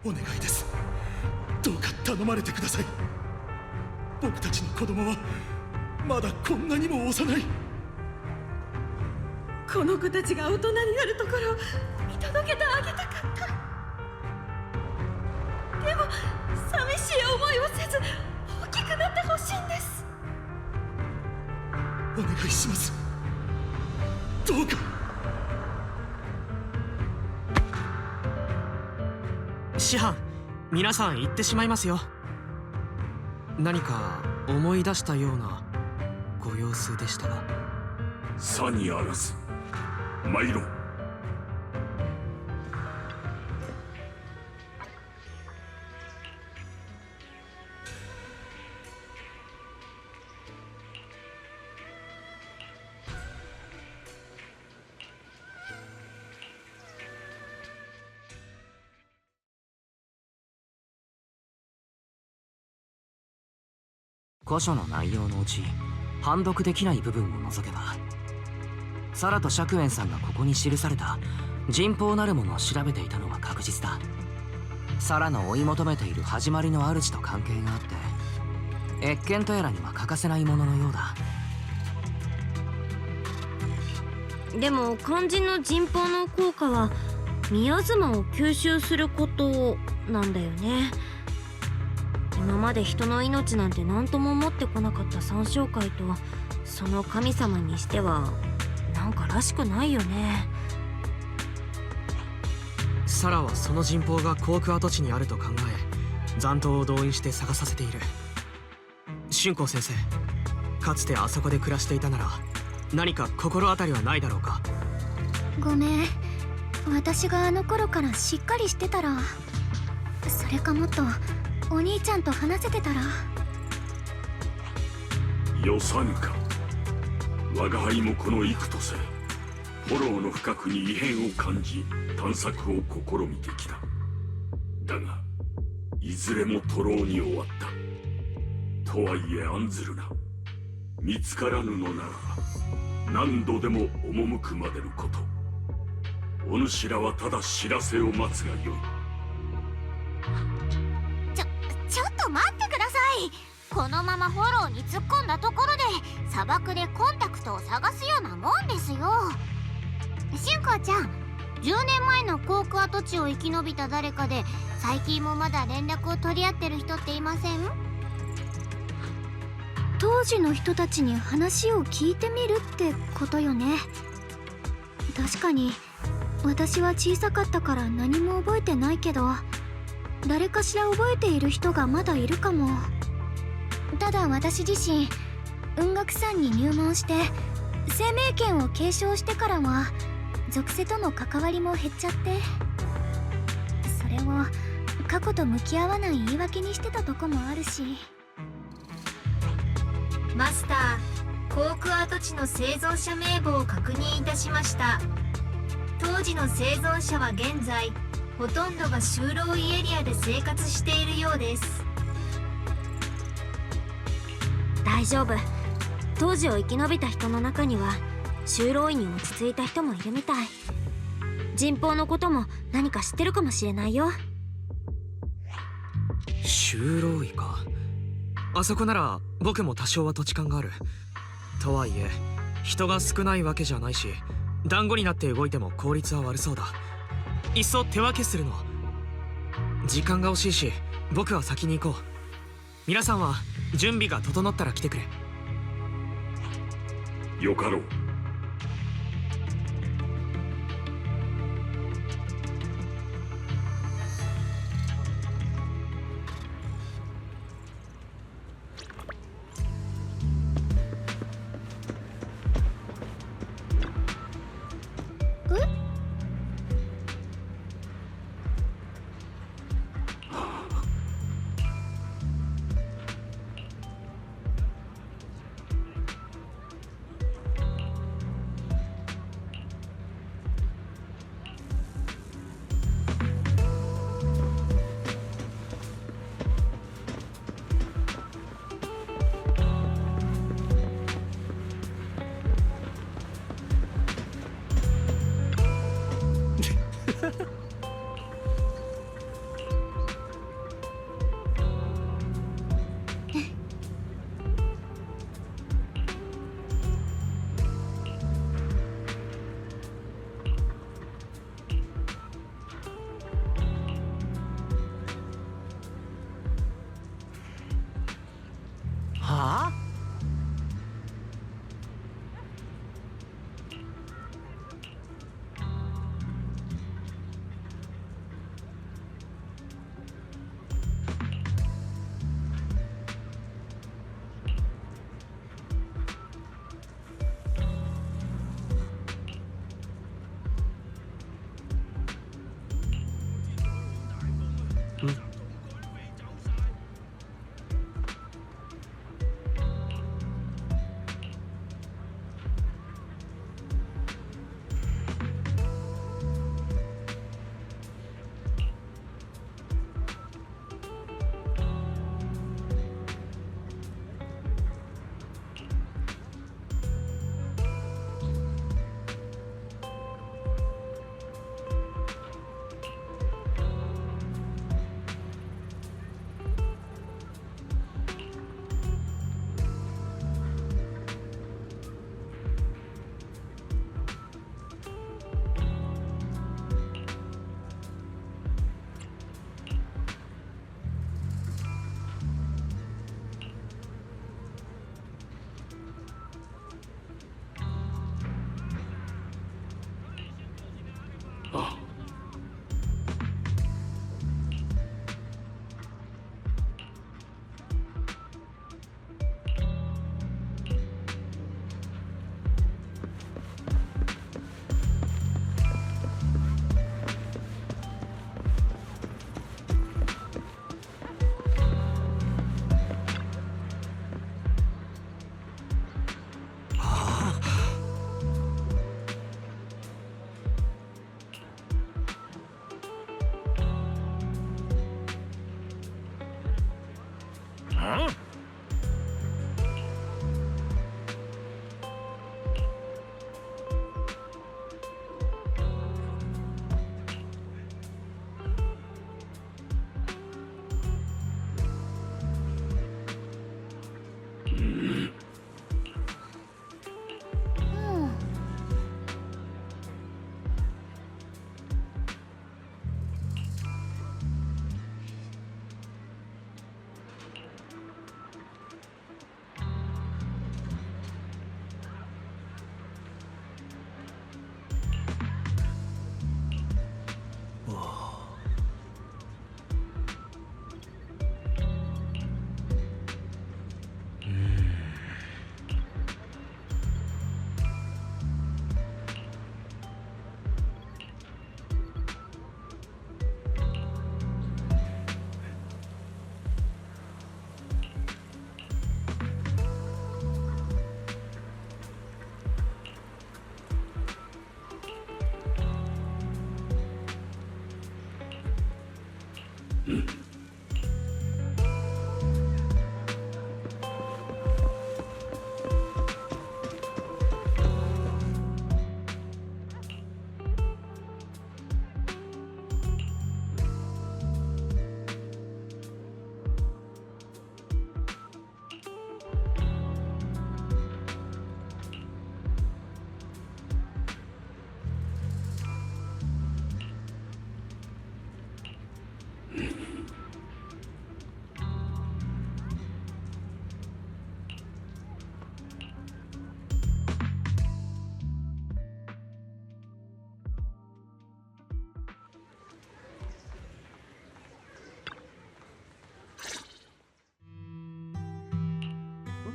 お願いです。どうか頼まれてください。僕たちの子供はまだこんなにも幼い。この子たちが大人になるところを見届けてあげたかった。でも寂しい思いをせず大きくなってほしいんです。お願いします。どうか。師範、皆さん行ってしまいますよ。何か思い出したようなご様子でしたが。さにあらず参ろう。古書の内容のうち判読できない部分を除けば、サラと釈園さんがここに記された人宝なるものを調べていたのは確実だ。サラの追い求めている始まりの主と関係があって、謁見とやらには欠かせないもののようだ。でも肝心の人宝の効果は宮妻を吸収することなんだよね。今まで人の命なんて何とも思ってこなかった三将会とその神様にしてはなんからしくないよね。サラはその人宝が航空跡地にあると考え、残党を動員して探させている。春光先生、かつてあそこで暮らしていたなら何か心当たりはないだろうか。ごめん、私があの頃からしっかりしてたら、それかもっとお兄ちゃんと話せてたら。よさぬか。我が輩もこの幾年フォローの深くに異変を感じ探索を試みてきた。だがいずれも徒労に終わった。とはいえ案ずるな。見つからぬのなら何度でも赴くまでのこと。お主らはただ知らせを待つがよい。ちょっと待ってください。このままフォローに突っ込んだところで砂漠でコンタクトを探すようなもんですよ。春光ちゃん、10年前の航空跡地を生き延びた誰かで最近もまだ連絡を取り合ってる人っていません？当時の人たちに話を聞いてみるってことよね。確かに私は小さかったから何も覚えてないけど、誰かしら覚えている人がまだいるかも。ただ私自身雲岳山に入門して生命権を継承してからは属性との関わりも減っちゃって、それを過去と向き合わない言い訳にしてたとこもあるし。マスター、航空跡地の生存者名簿を確認いたしました。当時の生存者は現在ほとんどが就労医エリアで生活しているようです。大丈夫。当時を生き延びた人の中には就労医に落ち着いた人もいるみたい。人宝のことも何か知ってるかもしれないよ。就労医か。あそこなら僕も多少は土地勘がある。とはいえ人が少ないわけじゃないし、団子になって動いても効率は悪そうだ。いっそ手分けするの。時間が惜しいし僕は先に行こう。皆さんは準備が整ったら来てくれ。よかろう。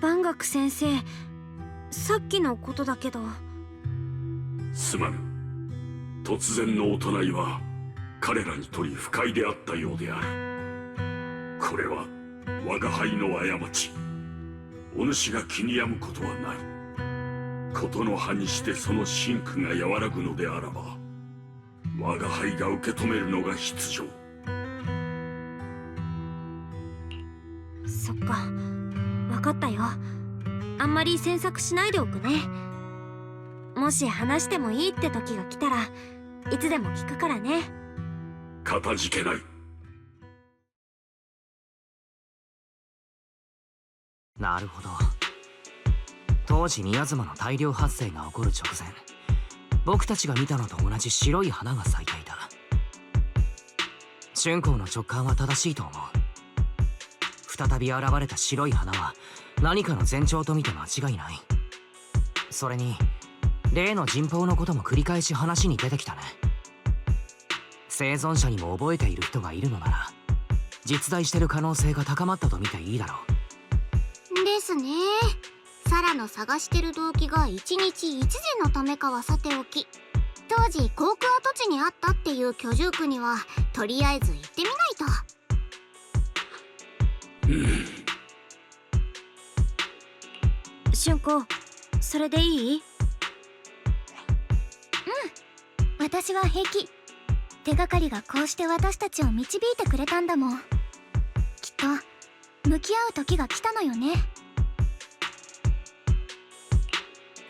万学先生、さっきのことだけど。すまぬ。突然のお唱いは彼らにとり不快であったようである。これは我が輩の過ち。お主が気に病むことはない。ことの葉にしてその真苦が和らぐのであらば、我が輩が受け止めるのが必要。そっか、分かったよ。あんまり詮索しないでおくね。もし話してもいいって時が来たらいつでも聞くからね。かたじけない。なるほど。当時宮妻の大量発生が起こる直前、僕たちが見たのと同じ白い花が咲いていた。春光の直感は正しいと思う。再び現れた白い花は何かの前兆と見て間違いない。それに例の人痘のことも繰り返し話に出てきたね。生存者にも覚えている人がいるのなら実在してる可能性が高まったと見ていいだろう。ですね。サラの探してる動機が一日一善のためかはさておき、当時航空跡地にあったっていう居住区にはとりあえず行ってみないと。俊子、それでいい？私は平気。手がかりがこうして私たちを導いてくれたんだもん。きっと向き合う時が来たのよね。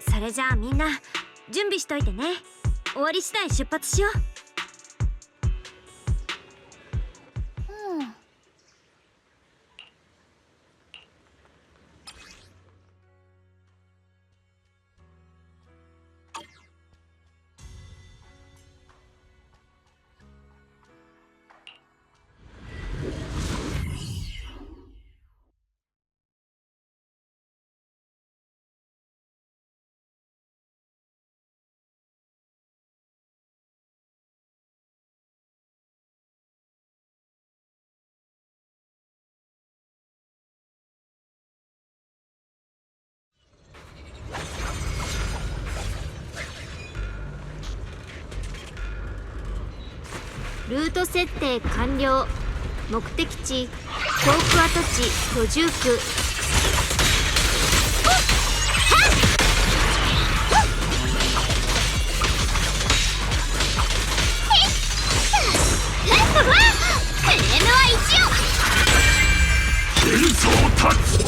それじゃあみんな準備しといてね。終わり次第出発しよう。ルート設定完了。目的地航空跡地居住区。戦争立つ。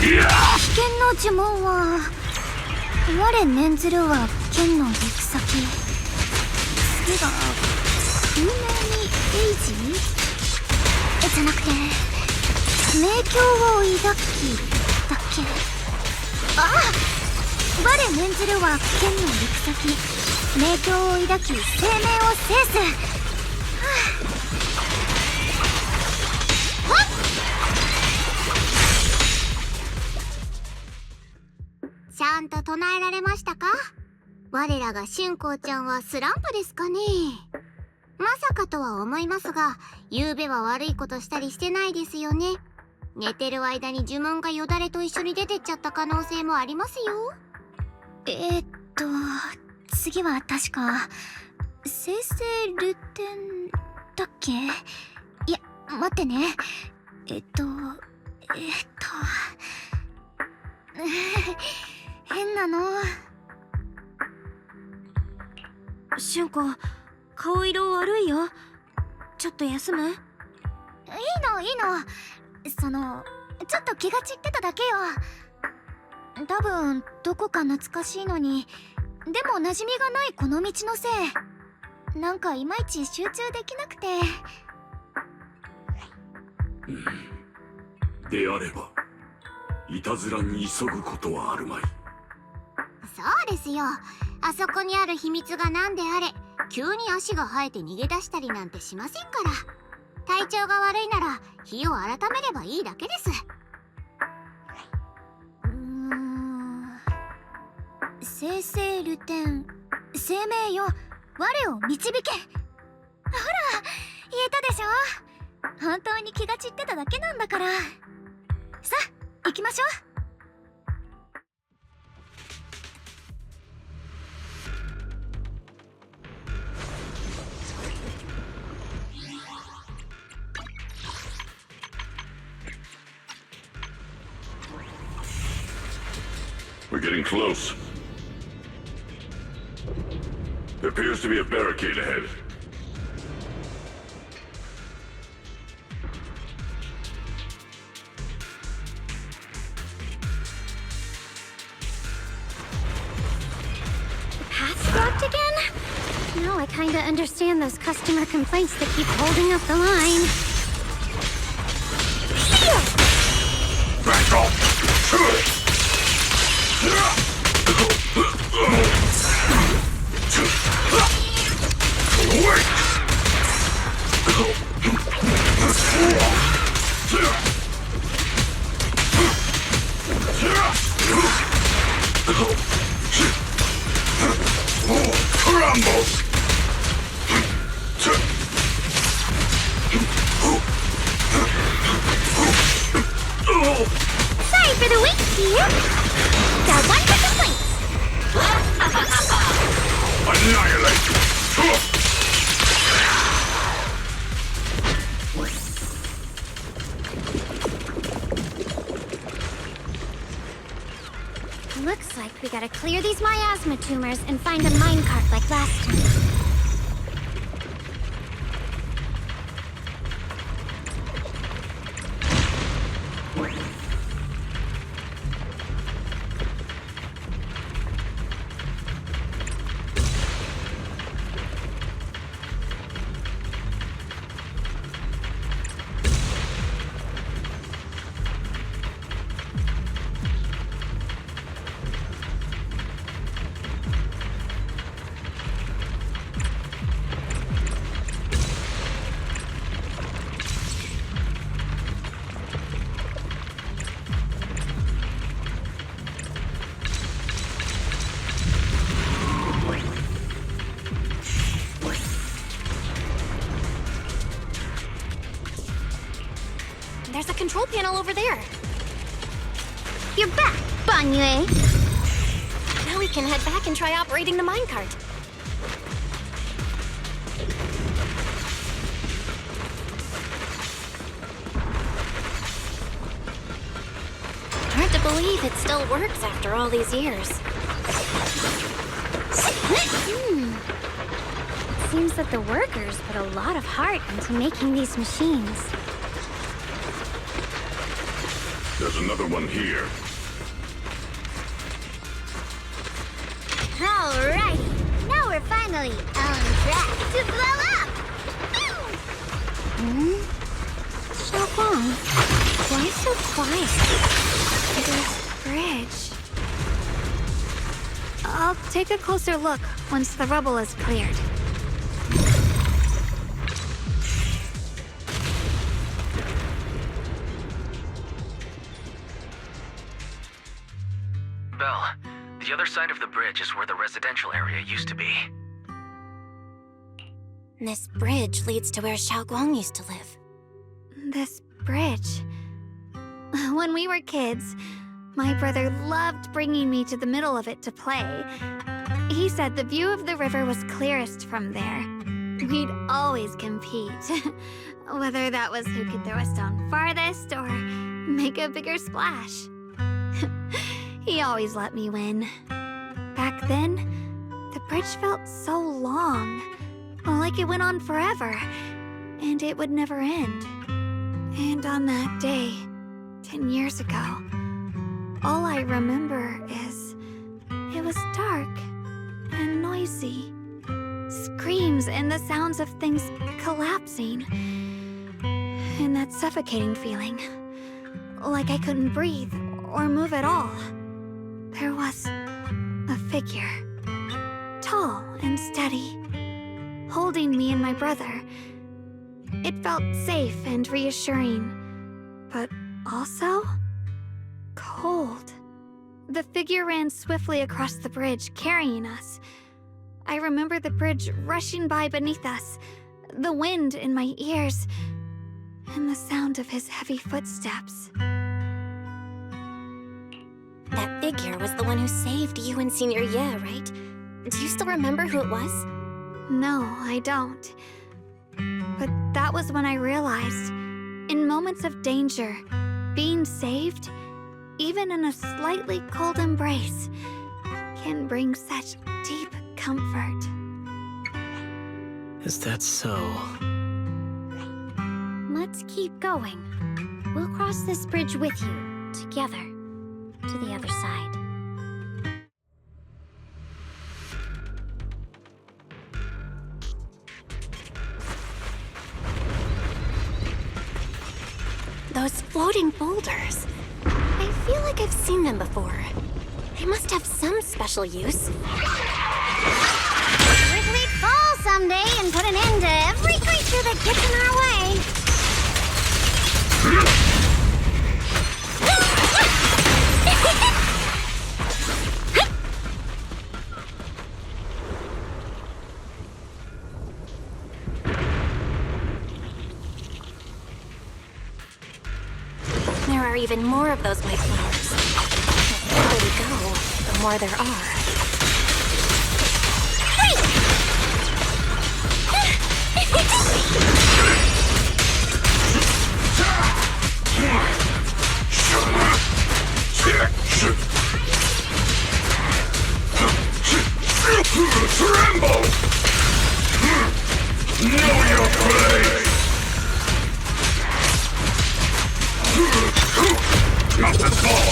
いや危険の呪文は我念ずるは剣の行く先。次が空明にエイジじゃなくて迷境を抱きだっけ。ああ、我念ずるは剣の行く先。迷境を抱き生命を制す。ちゃんと唱えられましたか？我らが春光ちゃんはスランプですかね。まさかとは思いますが、昨べは悪いことしたりしてないですよね。寝てる間に呪文がよだれと一緒に出てっちゃった可能性もありますよ。次は確か生成ルテンだっけ。いや待ってね。変なの。俊子、顔色悪いよ。ちょっと休む？いいの。ちょっと気が散ってただけよ。多分どこか懐かしいのに、でも馴染みがないこの道のせい。なんかいまいち集中できなくて。であればいたずらに急ぐことはあるまい。そうですよ。あそこにある秘密が何であれ、急に足が生えて逃げ出したりなんてしませんから。体調が悪いなら日を改めればいいだけです。生成ルテン生命よ、我を導け。ほら言えたでしょ。本当に気が散ってただけなんだから。さあ行きましょう。We're getting close. There appears to be a barricade ahead. Pass blocked again? Now I kinda understand those customer complaints that keep holding up the line. Back off! Sorry for the wait, dear. Got one for complaint. Annihilate! gotta clear these miasma tumors and find a minecart like last time. There's a control panel over there. You're back, Banyue. Now we can head back and try operating the minecart. Hard to believe it still works after all these years. It seems that the workers put a lot of heart into making these machines. There's another one here. Alrighty, now we're finally on track to blow up! Shunguang, why so quiet? This bridge. I'll take a closer look once the rubble is cleared. Belle, the other side of the bridge is where the residential area used to be. This bridge leads to where Shunguang used to live. This bridge. When we were kids, my brother loved bringing me to the middle of it to play. He said the view of the river was clearest from there. We'd always compete, whether that was who could throw a stone farthest or make a bigger splash. He always let me win. Back then, the bridge felt so long, like it went on forever, and it would never end. And on that day, 10 years ago, all I remember is it was dark and noisy. Screams and the sounds of things collapsing. And that suffocating feeling, like I couldn't breathe or move at all. There was a figure, tall and steady, holding me and my brother. It felt safe and reassuring, but also cold. The figure ran swiftly across the bridge, carrying us. I remember the bridge rushing by beneath us, the wind in my ears, and the sound of his heavy footsteps. That figure was the one who saved you in Senior Ye, right? Do you still remember who it was? No, I don't. But that was when I realized, in moments of danger, being saved, even in a slightly cold embrace, can bring such deep comfort. Is that so? Let's keep going. We'll cross this bridge with you, together, to the other side. Those floating boulders. I feel like I've seen them before. They must have some special use. Wish we'd fall someday and put an end to every creature that gets in our way. There are even more of those white flowers. The further we go, the more there are. Know your place! Not the ball!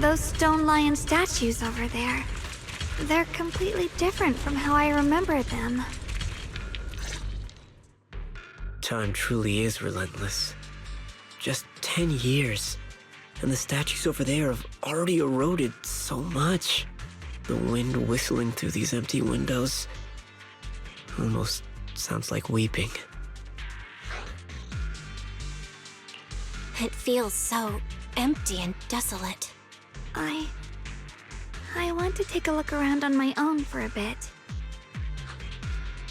Those stone lion statues over there. They're completely different from how I remember them. Time truly is relentless. Just 10 years, and the statues over there have already eroded so much. The wind whistling through these empty windows almost sounds like weeping. It feels so empty and desolate. I want to take a look around on my own for a bit.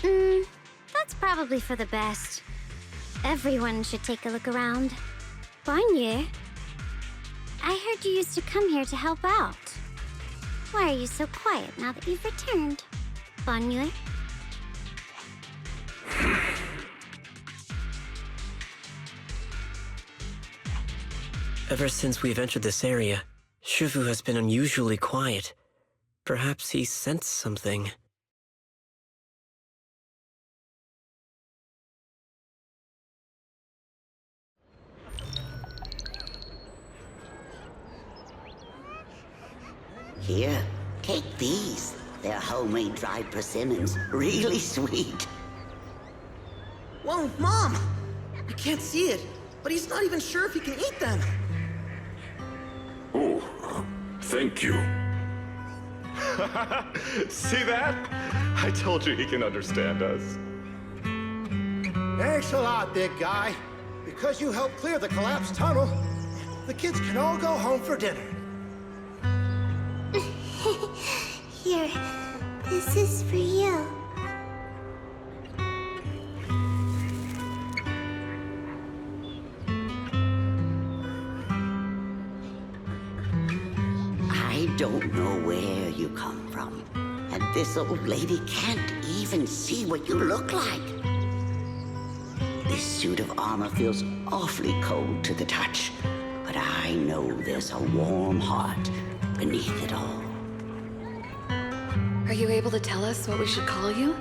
That's probably for the best. Everyone should take a look around. Banyue, I heard you used to come here to help out. Why are you so quiet now that you've returned, Banyue? Ever since we've entered this area, Shifu has been unusually quiet. Perhaps he sensed something. Here, take these. They're homemade dried persimmons. Really sweet. Whoa, Mom! I can't see it, but he's not even sure if he can eat them. Oh, thank you. See that? I told you he can understand us. Thanks a lot, big guy. Because you helped clear the collapsed tunnel, the kids can all go home for dinner. Here, this is for you. I don't know where you come from, and this old lady can't even see what you look like. This suit of armor feels awfully cold to the touch, but I know there's a warm heart beneath it all. Are you able to tell us what we should call you?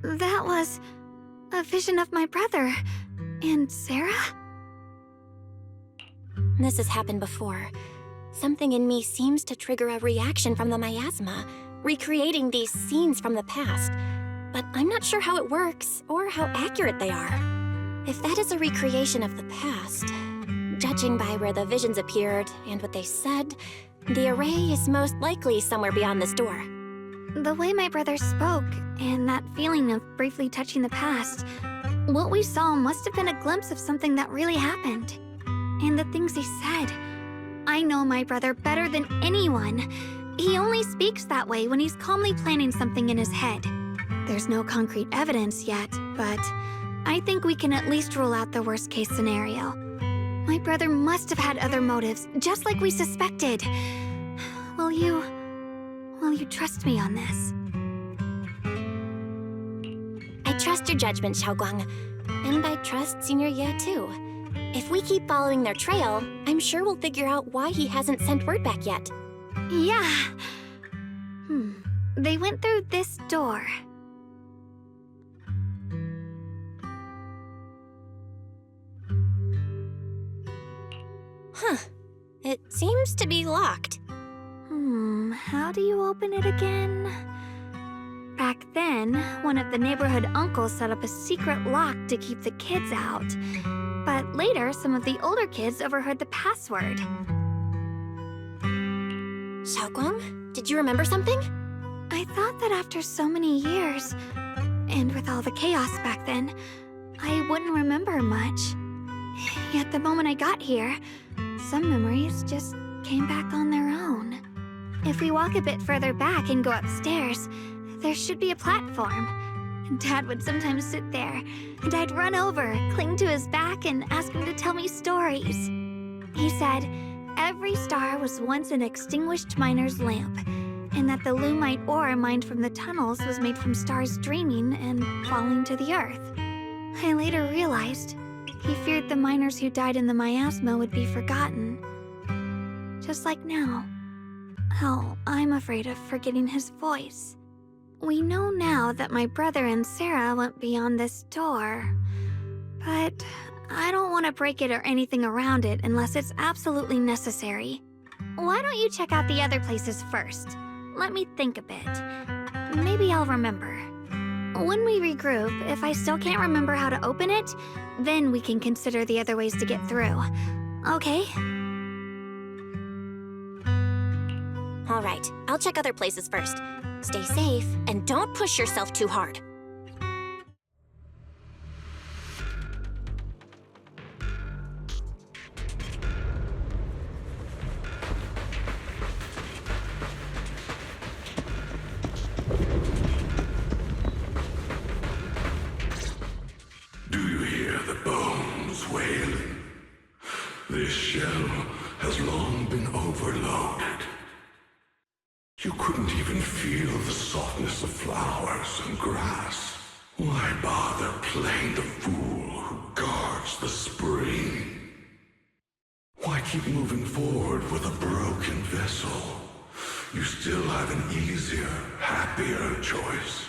That was a vision of my brother. And Sarah? This has happened before. Something in me seems to trigger a reaction from the miasma, recreating these scenes from the past. But I'm not sure how it works, or how accurate they are. If that is a recreation of the past, judging by where the visions appeared and what they said, the array is most likely somewhere beyond this door. The way my brother spoke, and that feeling of briefly touching the past, what we saw must have been a glimpse of something that really happened. And the things he said. I know my brother better than anyone. He only speaks that way when he's calmly planning something in his head. There's no concrete evidence yet, but I think we can at least rule out the worst-case scenario. My brother must have had other motives, just like we suspected. Will you trust me on this? I trust your judgment, Shunguang. And I trust Senior Ye too. If we keep following their trail, I'm sure we'll figure out why he hasn't sent word back yet. Yeah. They went through this door. Huh. It seems to be locked. How do you open it again? Back then, one of the neighborhood uncles set up a secret lock to keep the kids out. But later, some of the older kids overheard the password. Shunguang, did you remember something? I thought that after so many years, and with all the chaos back then, I wouldn't remember much. Yet the moment I got here, some memories just came back on their own. If we walk a bit further back and go upstairs, there should be a platform. Dad would sometimes sit there, and I'd run over, cling to his back, and ask him to tell me stories. He said every star was once an extinguished miner's lamp, and that the lumite ore mined from the tunnels was made from stars dreaming and falling to the earth. I later realized he feared the miners who died in the miasma would be forgotten. Just like now. Hell, I'm afraid of forgetting his voice. We know now that my brother and Sarah went beyond this door, but I don't want to break it or anything around it unless it's absolutely necessary. Why don't you check out the other places first? Let me think a bit. Maybe I'll remember. When we regroup, if I still can't remember how to open it, then we can consider the other ways to get through. Okay? All right, I'll check other places first. Stay safe, and don't push yourself too hard. Do you hear the bones wailing? This shell has long been overloaded. You couldn't even feel the softness of flowers and grass. Why bother playing the fool who guards the spring? Why keep moving forward with a broken vessel? You still have an easier, happier choice.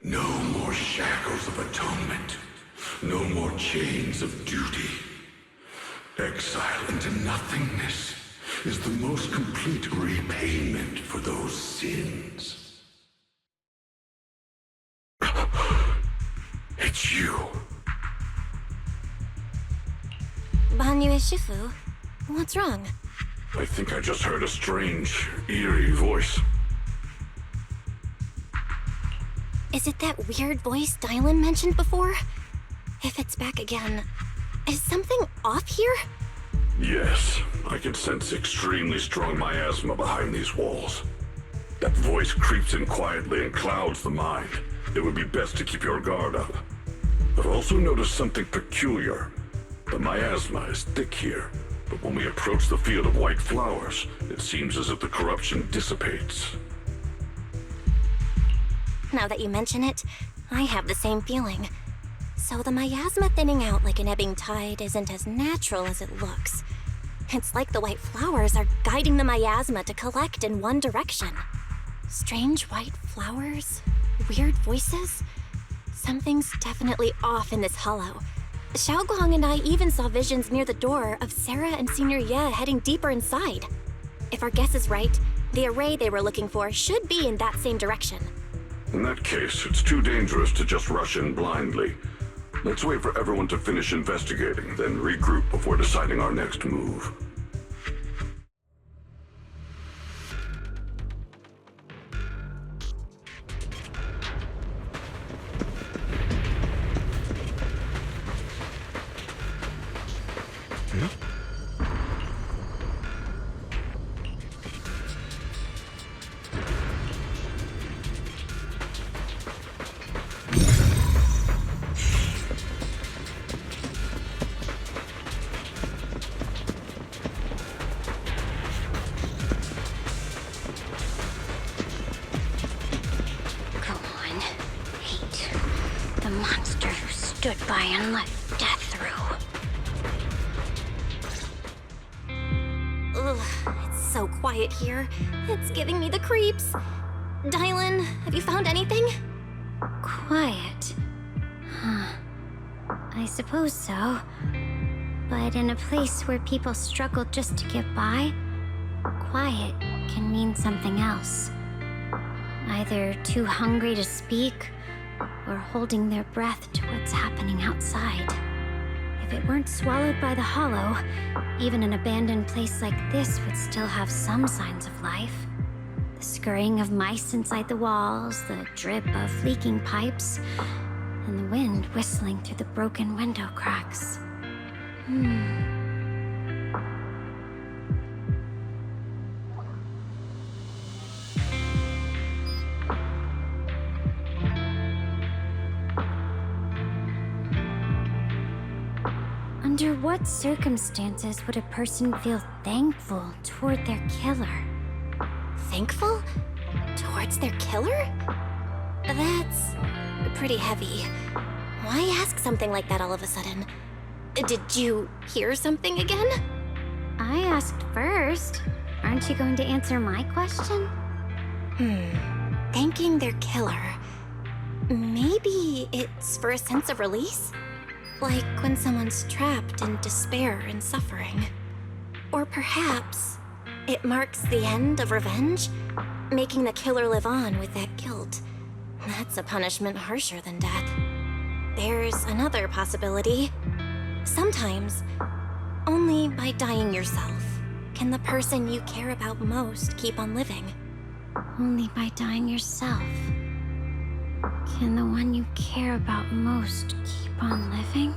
No more shackles of atonement. No more chains of duty. Exile into nothingness is the most complete repayment for those sins. It's you. Banyue Shifu, what's wrong? I think I just heard a strange, eerie voice. Is it that weird voice Dialyn mentioned before? If it's back again, is something off here? Yes, I can sense extremely strong miasma behind these walls. That voice creeps in quietly and clouds the mind. It would be best to keep your guard up. I've also noticed something peculiar. The miasma is thick here, but when we approach the field of white flowers, it seems as if the corruption dissipates. Now that you mention it, I have the same feeling. So the miasma thinning out like an ebbing tide isn't as natural as it looks. It's like the white flowers are guiding the miasma to collect in one direction. Strange white flowers? Weird voices? Something's definitely off in this hollow. Shunguang and I even saw visions near the door of Sarah and Senior Ye heading deeper inside. If our guess is right, the array they were looking for should be in that same direction. In that case, it's too dangerous to just rush in blindly. Let's wait for everyone to finish investigating, then regroup before deciding our next move. stood by and let death through. Ugh, it's so quiet here. It's giving me the creeps. Dialyn, have you found anything? Quiet. Huh. I suppose so. But in a place where people struggle just to get by, quiet can mean something else. Either too hungry to speak, or holding their breath to what's happening outside. If it weren't swallowed by the hollow, even an abandoned place like this would still have some signs of life. The scurrying of mice inside the walls, the drip of leaking pipes, and the wind whistling through the broken window cracks. Under what circumstances would a person feel thankful toward their killer? Thankful? Towards their killer? That's pretty heavy. Why ask something like that all of a sudden? Did you hear something again? I asked first. Aren't you going to answer my question? Thanking their killer. Maybe it's for a sense of release? Like when someone's trapped in despair and suffering. Or perhaps it marks the end of revenge, making the killer live on with that guilt. That's a punishment harsher than death. There's another possibility. Sometimes, only by dying yourself can the person you care about most keep on living. Only by dying yourself can the one you care about most keep on living?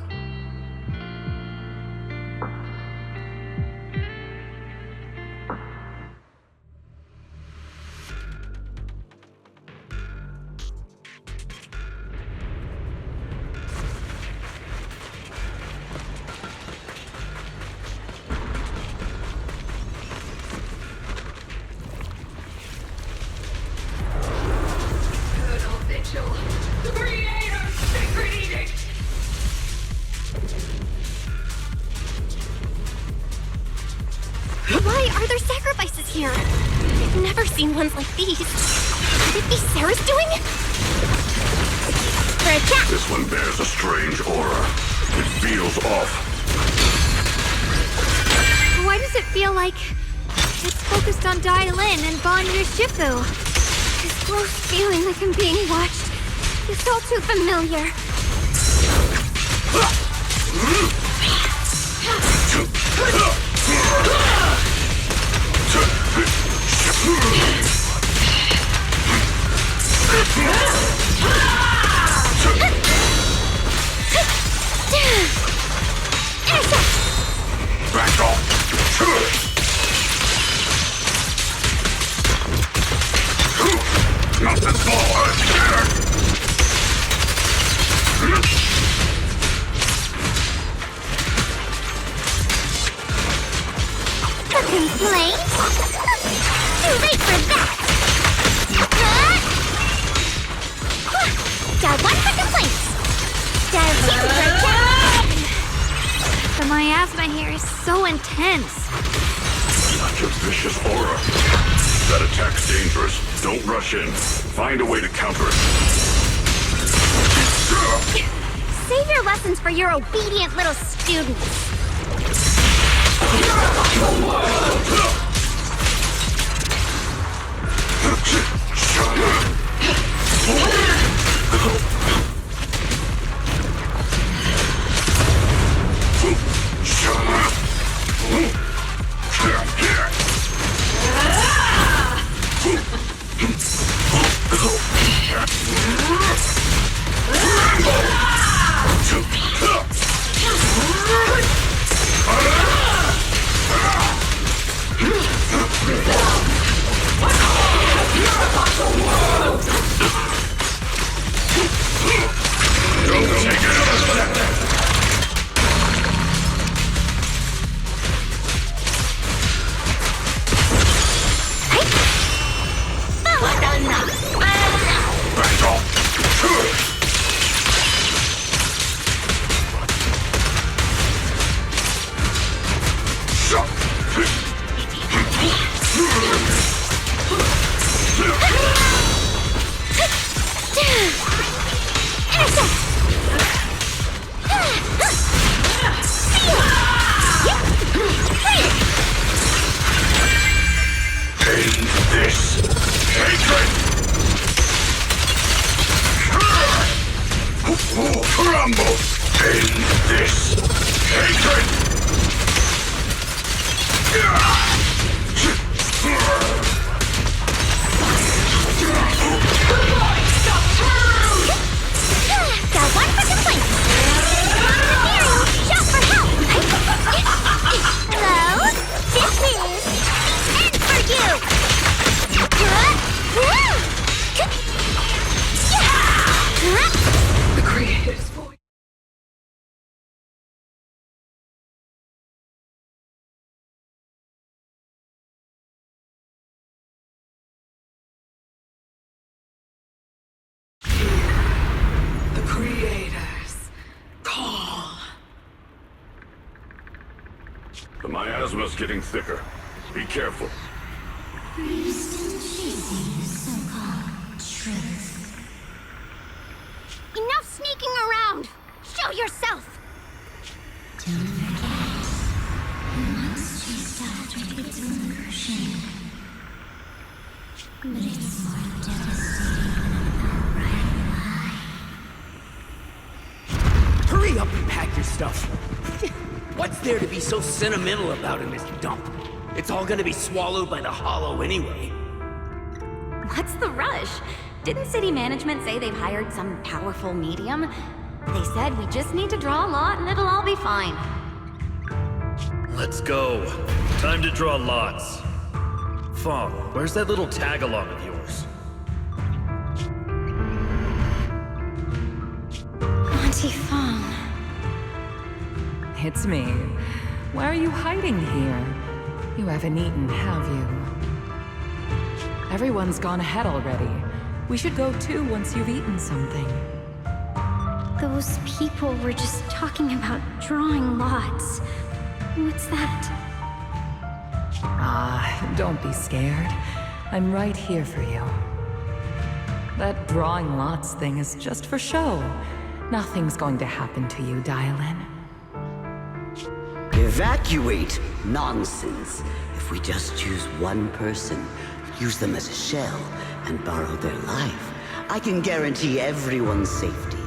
Why are there sacrifices here? I've never seen ones like these. Could it be Sarah's doing? For a cat! This one bears a strange aura. It feels off. Why does it feel like it's focused on Dialyn and Banyue Shifu? This gross feeling like I'm being watched is all too familiar. Back off! Not this ball! A complaint? Too late for that! Dial 1 for complaints! Dial 2 for cat! The miasma here is so intense. Such a vicious aura. That attack's dangerous. Don't rush in. Find a way to counter it. Save your lessons for your obedient little students. The miasma's getting thicker. Be careful. Are you still chasing the so-called truth? Enough sneaking around! Show yourself! Don't forget, you once chased after its incursion. But it's more devastating than an outright lie. Hurry up and pack your stuff. What's there to be so sentimental about in this dump? It's all gonna be swallowed by the hollow anyway. What's the rush? Didn't city management say they've hired some powerful medium? They said we just need to draw a lot and it'll all be fine. Let's go. Time to draw lots. Fong, where's that little tag-along of yours? Auntie Fong. It's me. Why are you hiding here? You haven't eaten, have you? Everyone's gone ahead already. We should go too once you've eaten something. Those people were just talking about drawing lots. What's that? Ah, don't be scared. I'm right here for you. That drawing lots thing is just for show. Nothing's going to happen to you, Dialyn. Evacuate? Nonsense. If we just choose one person, use them as a shell, and borrow their life, I can guarantee everyone's safety.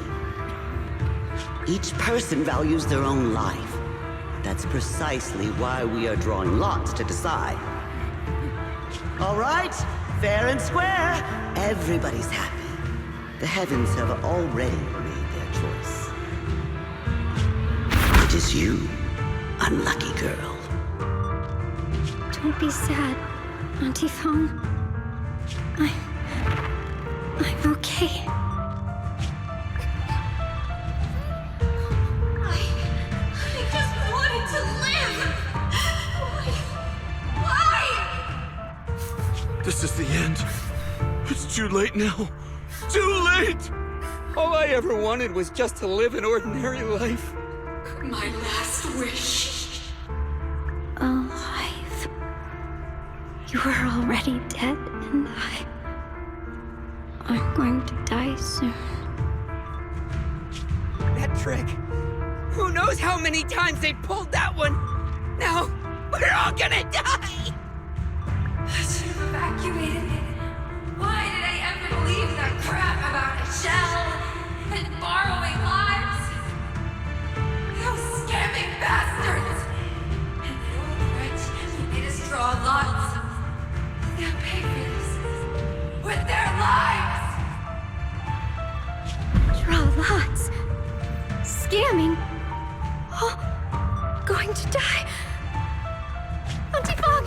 Each person values their own life. That's precisely why we are drawing lots to decide. All right, fair and square. Everybody's happy. The heavens have already made their choice. It is you, unlucky girl. Don't be sad, Auntie Fong. I'm okay. I just wanted to live! Why? This is the end. It's too late now. Too late! All I ever wanted was just to live an ordinary life. My last wish. Alive. You were already dead, and I'm going to die soon. That trick. Who knows how many times they pulled that one? Now, we're all gonna die! I should have evacuated it. Why did I ever believe that crap about a shell and borrowing lives? Those scamming bastards! And the old rich made us draw lots. They'll pay for this with their lives! Draw lots. Scamming. Oh, going to die. Auntie Fong!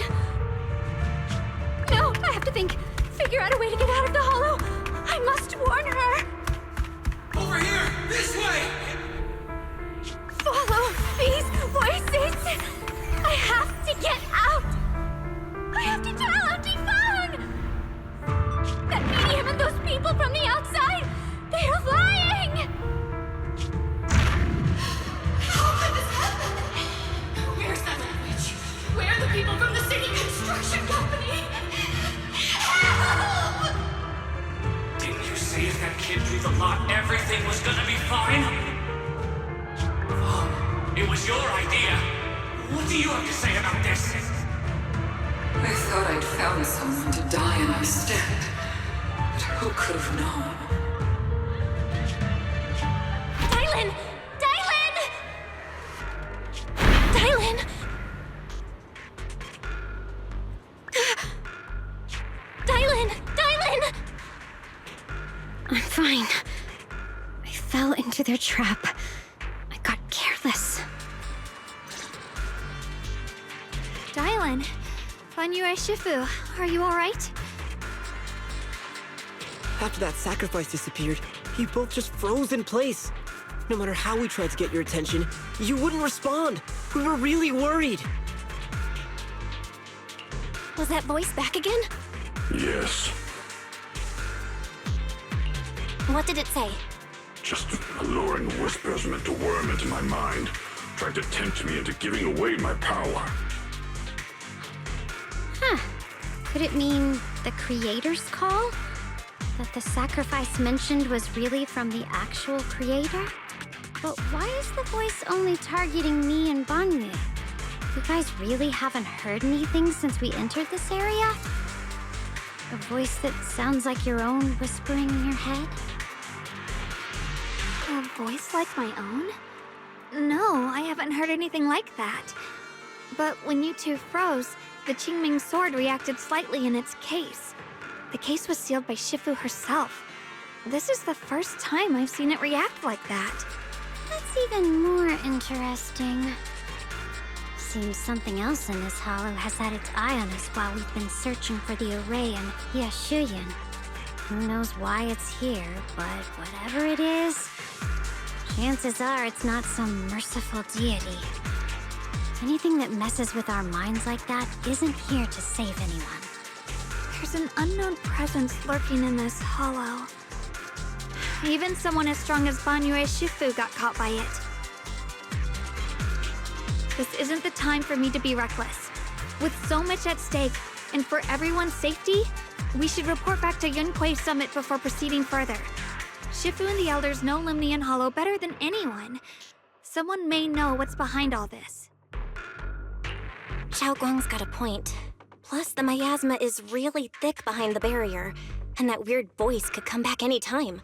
No, I have to think. Figure out a way to get out of the hollow. I must warn her. Over here! This way! Follow these voices. I have to get out. I have to tell Auntie Fong. That medium and those people from the outside, they are lying. How could this happen? Where's that language? Where are the people from the city construction company? Help! Didn't you say if that kid drew the lot, everything was gonna be fine? Oh, it was your idea. What do you have to say about this? I thought I'd found someone to die in our stead. But who could have known? Dialyn! Dialyn! Dialyn! Dialyn! I'm fine. I fell into their trap. I got careless. Dialyn, Banyue Shifu, are you alright? After that sacrifice disappeared, you both just froze in place. No matter how we tried to get your attention, you wouldn't respond. We were really worried. Was that voice back again? Yes. What did it say? Just alluring whispers meant to worm into my mind. tried to tempt me into giving away my power. Huh. Could it mean the Creator's call? That the sacrifice mentioned was really from the actual Creator? But why is the voice only targeting me and Banyue? You guys really haven't heard anything since we entered this area? A voice that sounds like your own whispering in your head? A voice like my own? No, I haven't heard anything like that. But when you two froze, the Qingming sword reacted slightly in its case. The case was sealed by Shifu herself. This is the first time I've seen it react like that. That's even more interesting. Seems something else in this hollow has had its eye on us while we've been searching for the array in Ye Shunguang. Who knows why it's here, but whatever it is, chances are it's not some merciful deity. Anything that messes with our minds like that isn't here to save anyone. There's an unknown presence lurking in this hollow. Even someone as strong as Banyue Shifu got caught by it. This isn't the time for me to be reckless. With so much at stake, and for everyone's safety, we should report back to Yunquei Summit before proceeding further. Shifu and the Elders know Limnian Hollow better than anyone. Someone may know what's behind all this. Xiaoguang's got a point. Plus, the miasma is really thick behind the barrier, and that weird voice could come back any time.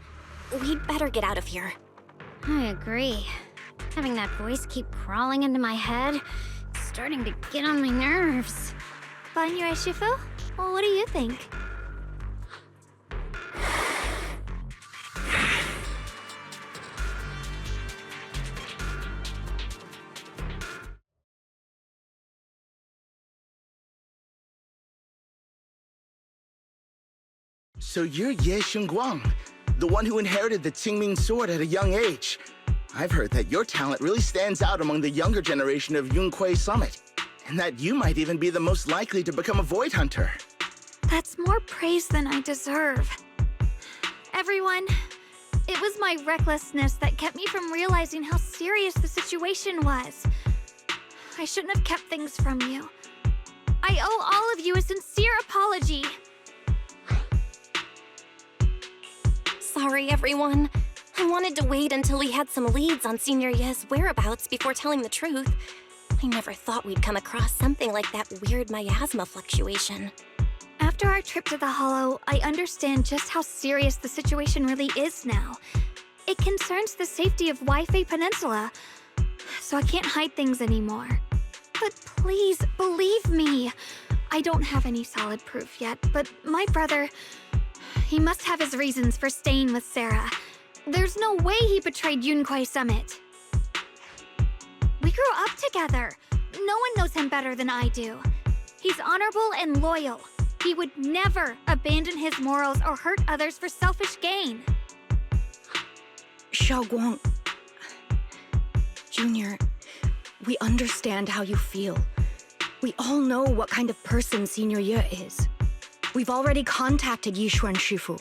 We'd better get out of here. I agree. Having that voice keep crawling into my head, it's starting to get on my nerves. Banyue Shifu? Well, what do you think? So you're Ye Shunguang, the one who inherited the Qingming sword at a young age. I've heard that your talent really stands out among the younger generation of Yunquei Summit, and that you might even be the most likely to become a Void Hunter. That's more praise than I deserve. Everyone, it was my recklessness that kept me from realizing how serious the situation was. I shouldn't have kept things from you. I owe all of you a sincere apology. Sorry, everyone. I wanted to wait until we had some leads on Senior Ye's whereabouts before telling the truth. I never thought we'd come across something like that weird miasma fluctuation. After our trip to the Hollow, I understand just how serious the situation really is now. It concerns the safety of Waifei Peninsula, so I can't hide things anymore. But please, believe me. I don't have any solid proof yet, but my brother... he must have his reasons for staying with Sarah. There's no way he betrayed Yunquei Summit. We grew up together. No one knows him better than I do. He's honorable and loyal. He would never abandon his morals or hurt others for selfish gain. Xiaoguang... Junior, we understand how you feel. We all know what kind of person Senior Ye is. We've already contacted Yishuan Shifu.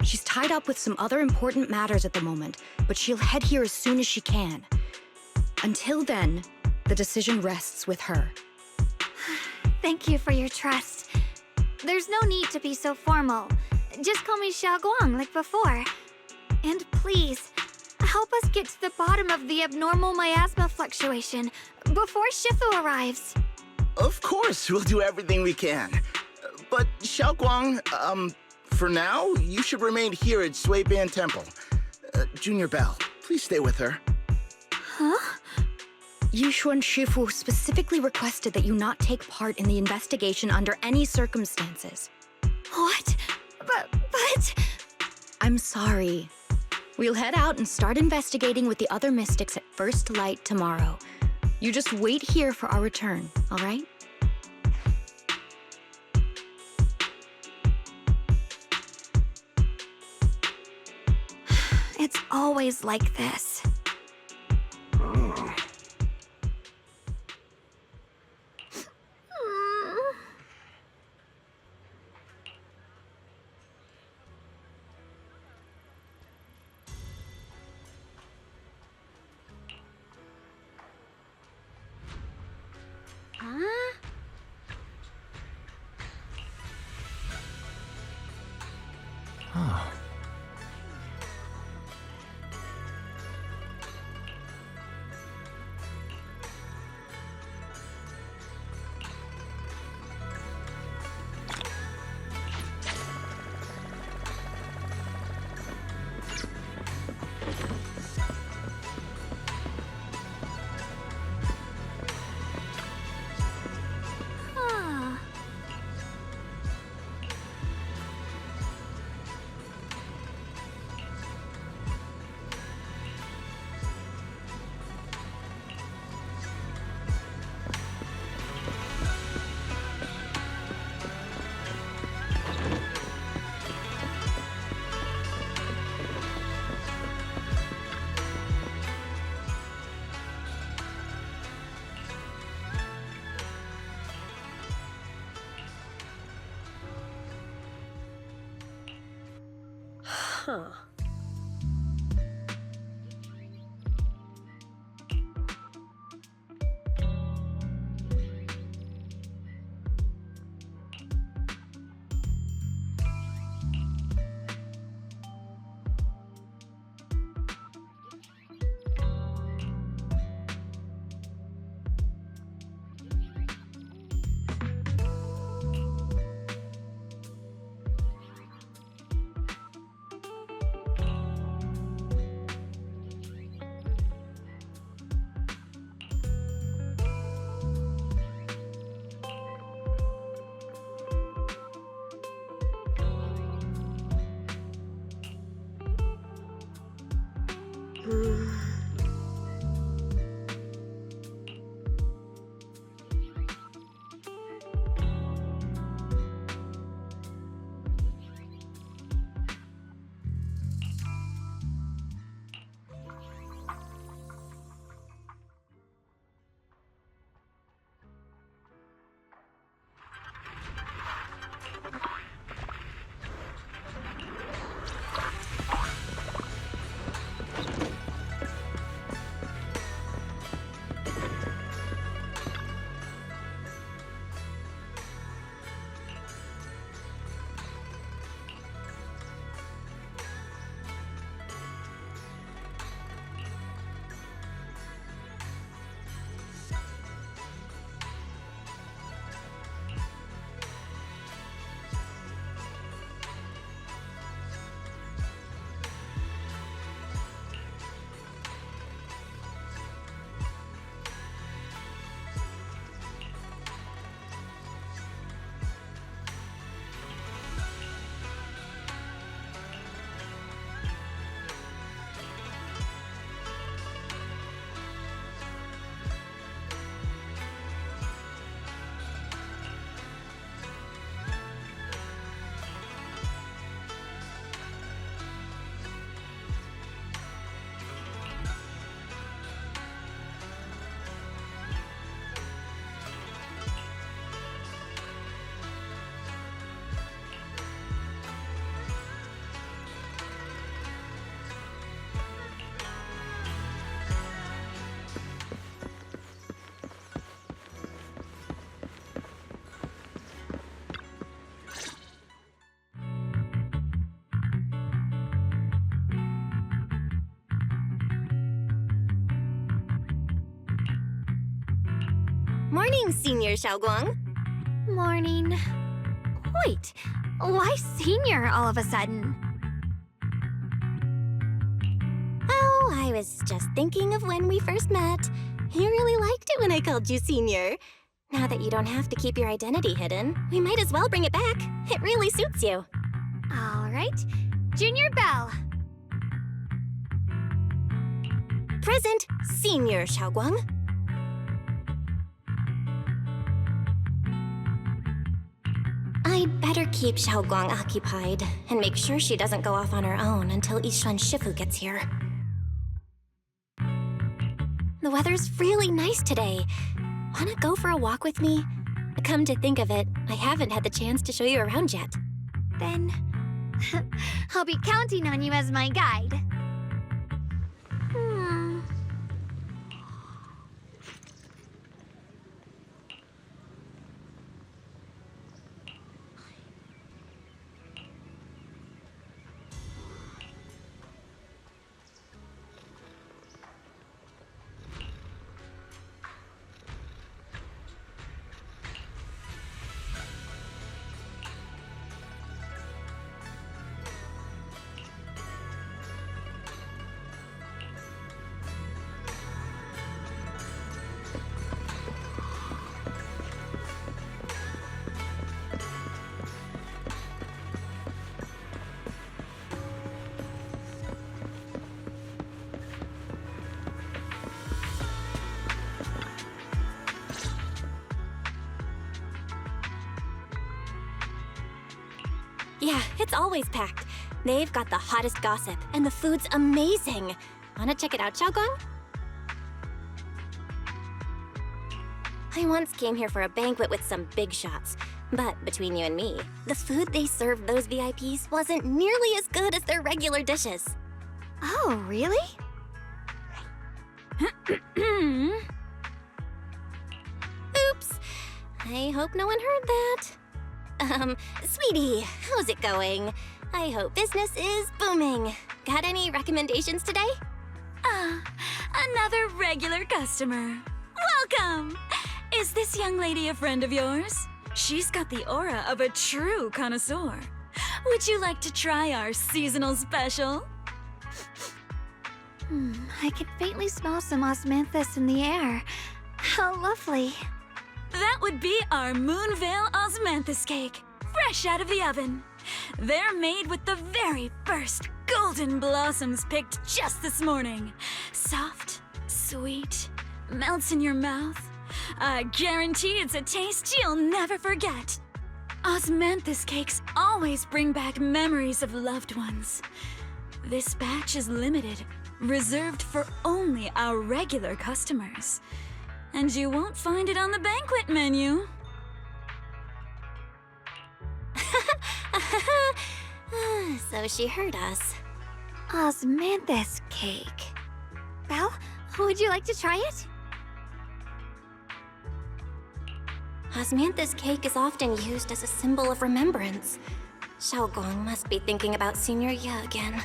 She's tied up with some other important matters at the moment, but she'll head here as soon as she can. Until then, the decision rests with her. Thank you for your trust. There's no need to be so formal. Just call me Xiaoguang like before. And please, help us get to the bottom of the abnormal miasma fluctuation before Shifu arrives. Of course, we'll do everything we can. But Xiaoguang, for now, you should remain here at Suiban Temple. Junior Bell, please stay with her. Huh? Yishuan Shifu specifically requested that you not take part in the investigation under any circumstances. What? But... I'm sorry. We'll head out and start investigating with the other mystics at first light tomorrow. You just wait here for our return, all right? It's always like this. Huh. Morning, Senior Shunguang. Morning. Wait, why senior all of a sudden? Oh, I was just thinking of when we first met. You really liked it when I called you Senior. Now that you don't have to keep your identity hidden, we might as well bring it back. It really suits you. All right, Junior Belle. Present, Senior Shunguang. I'd better keep Shunguang occupied and make sure she doesn't go off on her own until Yishuan Shifu gets here. The weather's really nice today. Wanna go for a walk with me? Come to think of it, I haven't had the chance to show you around yet. Then I'll be counting on you as my guide. Yeah, it's always packed. They've got the hottest gossip, and the food's amazing. Wanna check it out, Shunguang? I once came here for a banquet with some big shots. But between you and me, the food they served those VIPs wasn't nearly as good as their regular dishes. Oh, really? Oops. I hope no one heard that. Sweetie, how's it going? I hope business is booming. Got any recommendations today? Another regular customer. Welcome! Is this young lady a friend of yours? She's got the aura of a true connoisseur. Would you like to try our seasonal special? I can faintly smell some osmanthus in the air. How lovely. That would be our Moonvale Osmanthus cake, fresh out of the oven. They're made with the very first golden blossoms picked just this morning. Soft, sweet, melts in your mouth. I guarantee it's a taste you'll never forget. Osmanthus cakes always bring back memories of loved ones. This batch is limited, reserved for only our regular customers. And you won't find it on the banquet menu. So she heard us. Osmanthus cake. Well, would you like to try it? Osmanthus cake is often used as a symbol of remembrance. Shunguang must be thinking about Senior Ye again.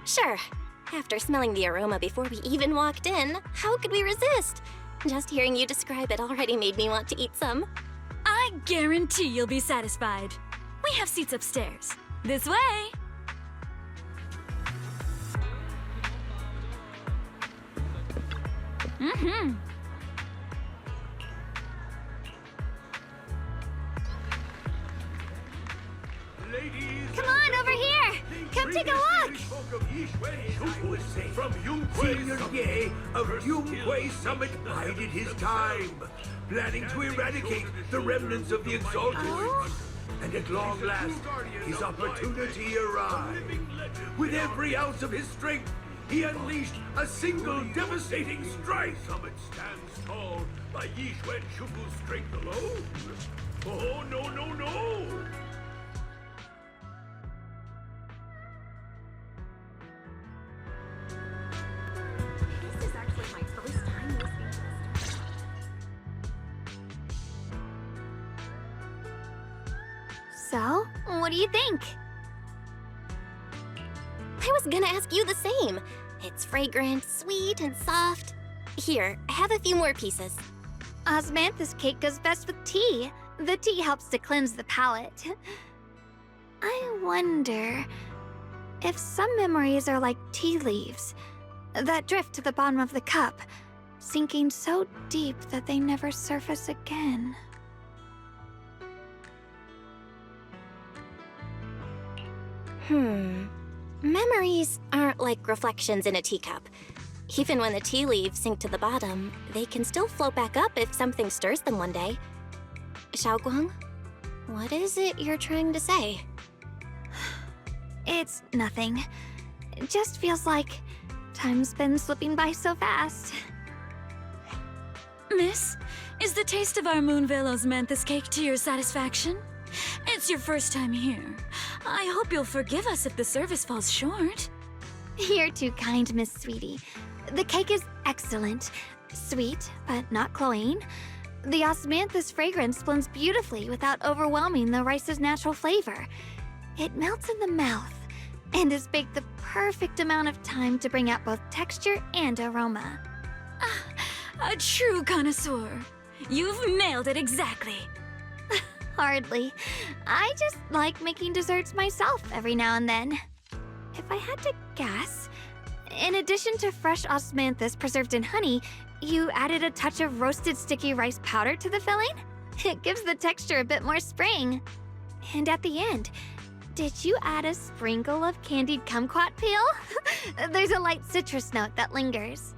Sure. After smelling the aroma before we even walked in, how could we resist? Just hearing you describe it already made me want to eat some. I guarantee you'll be satisfied. We have seats upstairs. This way! Come on, over here! Come take a look! From Senior Ye of Yunkwei Summit bided his time, planning to eradicate the remnants of the Exalted. And at long last, his opportunity arrived. With every ounce of his strength, he unleashed a single devastating strike. Summit stands tall by Ye Shunguang's strength alone. Oh, no, no, no! This is actually my first time listening to this. So, what do you think? I was gonna ask you the same. It's fragrant, sweet, and soft. Here, have a few more pieces. Osmanthus cake goes best with tea. The tea helps to cleanse the palate. I wonder if some memories are like tea leaves that drift to the bottom of the cup, sinking so deep that they never surface again. Memories aren't like reflections in a teacup. Even when the tea leaves sink to the bottom, they can still float back up if something stirs them one day. Shunguang, what is it you're trying to say? It's nothing. It just feels like time's been slipping by so fast. Miss, is the taste of our Moonvale Osmanthus cake to your satisfaction? It's your first time here. I hope you'll forgive us if the service falls short. You're too kind, Miss Sweetie. The cake is excellent. Sweet, but not cloying. The osmanthus fragrance blends beautifully without overwhelming the rice's natural flavor. It melts in the mouth and is baked the perfect amount of time to bring out both texture and aroma. A true connoisseur. You've nailed it exactly. Hardly. I just like making desserts myself every now and then. If I had to guess, in addition to fresh osmanthus preserved in honey, you added a touch of roasted sticky rice powder to the filling? It gives the texture a bit more spring. And at the end, did you add a sprinkle of candied kumquat peel? There's a light citrus note that lingers.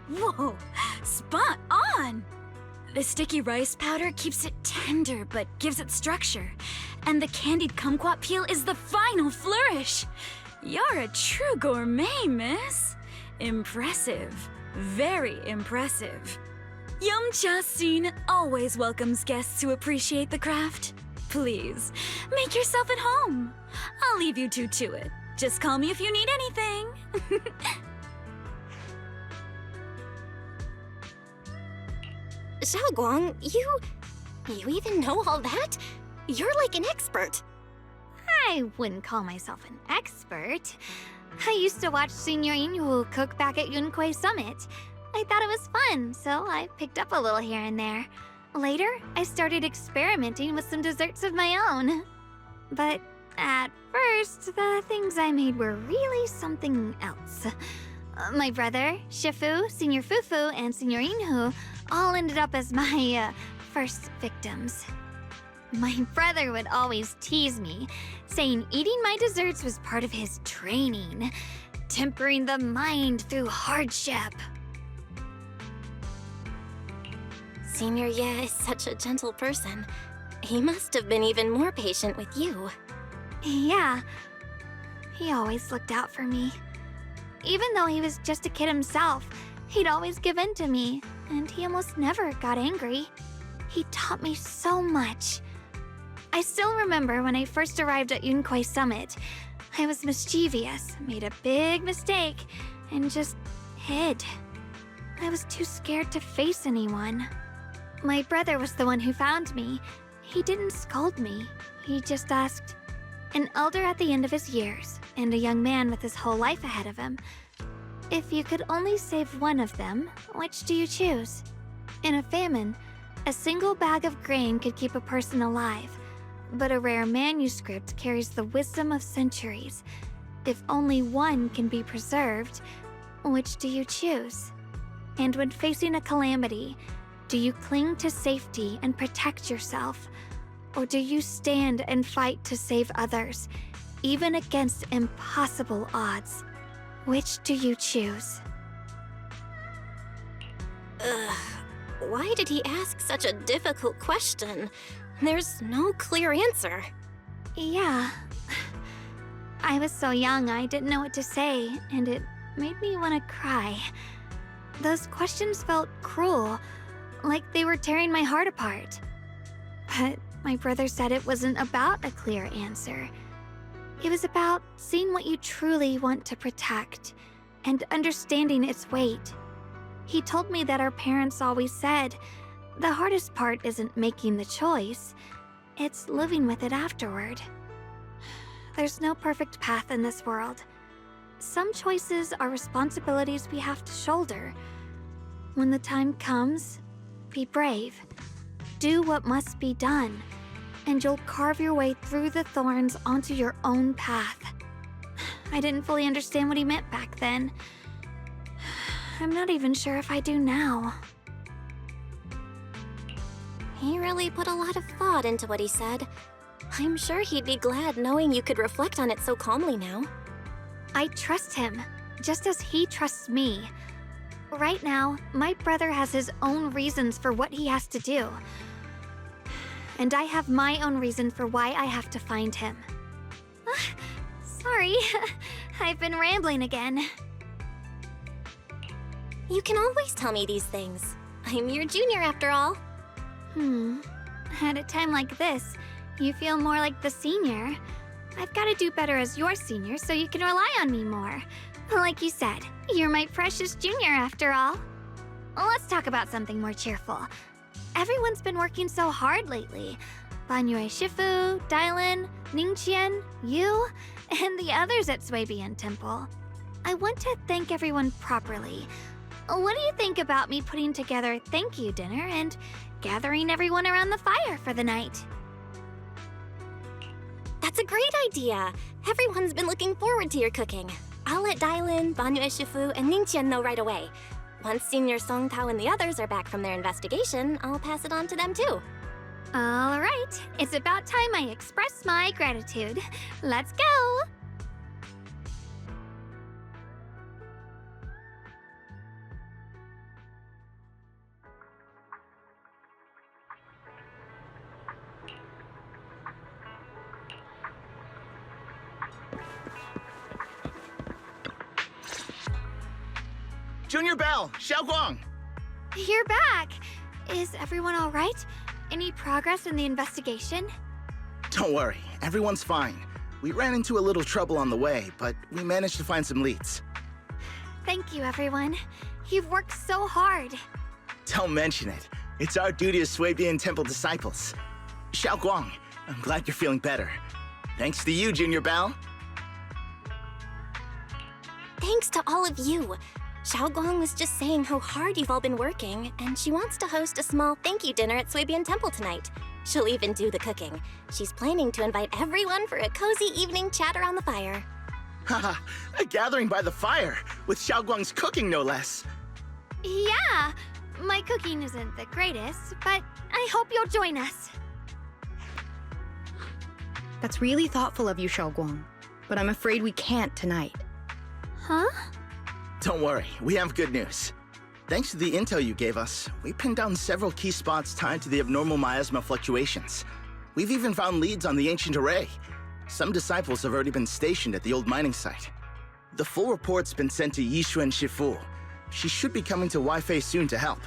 Whoa, spot on! The sticky rice powder keeps it tender but gives it structure. And the candied kumquat peel is the final flourish. You're a true gourmet, miss. Impressive. Very impressive. Yumcha Scene always welcomes guests who appreciate the craft. Please, make yourself at home. I'll leave you two to it. Just call me if you need anything. Xiaoguang, you even know all that? You're like an expert. I wouldn't call myself an expert. I used to watch Senior Inhu cook back at Yunquei Summit. I thought it was fun, so I picked up a little here and there. Later, I started experimenting with some desserts of my own. But at first, the things I made were really something else. My brother, Shifu, Senior Fufu, and Senior Inhu all ended up as my first victims. My brother would always tease me, saying eating my desserts was part of his training, tempering the mind through hardship. Senior Ye is such a gentle person. He must have been even more patient with you. Yeah, he always looked out for me. Even though he was just a kid himself, he'd always give in to me, and he almost never got angry. He taught me so much. I still remember when I first arrived at Yunquei Summit. I was mischievous, made a big mistake, and just hid. I was too scared to face anyone. My brother was the one who found me. He didn't scold me. He just asked, an elder at the end of his years, and a young man with his whole life ahead of him, if you could only save one of them, which do you choose? In a famine, a single bag of grain could keep a person alive, but a rare manuscript carries the wisdom of centuries. If only one can be preserved, which do you choose? And when facing a calamity, do you cling to safety and protect yourself? Or do you stand and fight to save others, even against impossible odds? Which do you choose? Why did he ask such a difficult question? There's no clear answer. Yeah. I was so young I didn't know what to say, and it made me want to cry. Those questions felt cruel, like they were tearing my heart apart. But my brother said it wasn't about a clear answer. It was about seeing what you truly want to protect and understanding its weight. He told me that our parents always said, the hardest part isn't making the choice, it's living with it afterward. There's no perfect path in this world. Some choices are responsibilities we have to shoulder. When the time comes, be brave. Do what must be done, and you'll carve your way through the thorns onto your own path. I didn't fully understand what he meant back then. I'm not even sure if I do now. He really put a lot of thought into what he said. I'm sure he'd be glad knowing you could reflect on it so calmly now. I trust him, just as he trusts me. Right now, my brother has his own reasons for what he has to do. And I have my own reason for why I have to find him. Sorry, I've been rambling again. You can always tell me these things. I'm your junior after all. At a time like this, you feel more like the senior. I've got to do better as your senior so you can rely on me more. Like you said, you're my precious junior after all. Let's talk about something more cheerful. Everyone's been working so hard lately. Banyue Shifu, Dialyn, Ningqian, you, and the others at Suibian Temple. I want to thank everyone properly. What do you think about me putting together a thank you dinner and gathering everyone around the fire for the night? That's a great idea. Everyone's been looking forward to your cooking. I'll let Dialyn, Banyue Shifu, and Ningqian know right away. Once Senior Song Tao and the others are back from their investigation, I'll pass it on to them too. All right, it's about time I express my gratitude. Let's go! Junior Bell, Xiaoguang. You're back! Is everyone alright? Any progress in the investigation? Don't worry, everyone's fine. We ran into a little trouble on the way, but we managed to find some leads. Thank you, everyone. You've worked so hard. Don't mention it. It's our duty as Sui-Bian Temple disciples. Shunguang, I'm glad you're feeling better. Thanks to you, Junior Bao. Thanks to all of you. Shunguang was just saying how hard you've all been working, and she wants to host a small thank you dinner at Sui-Bian Temple tonight. She'll even do the cooking. She's planning to invite everyone for a cozy evening chat around the fire. Haha, a gathering by the fire, with Shunguang's cooking no less. Yeah, my cooking isn't the greatest, but I hope you'll join us. That's really thoughtful of you, Shunguang, but I'm afraid we can't tonight. Huh? Don't worry, we have good news. Thanks to the intel you gave us, we pinned down several key spots tied to the abnormal miasma fluctuations. We've even found leads on the ancient array. Some disciples have already been stationed at the old mining site. The full report's been sent to Ye Shunguang. She should be coming to Waifei soon to help.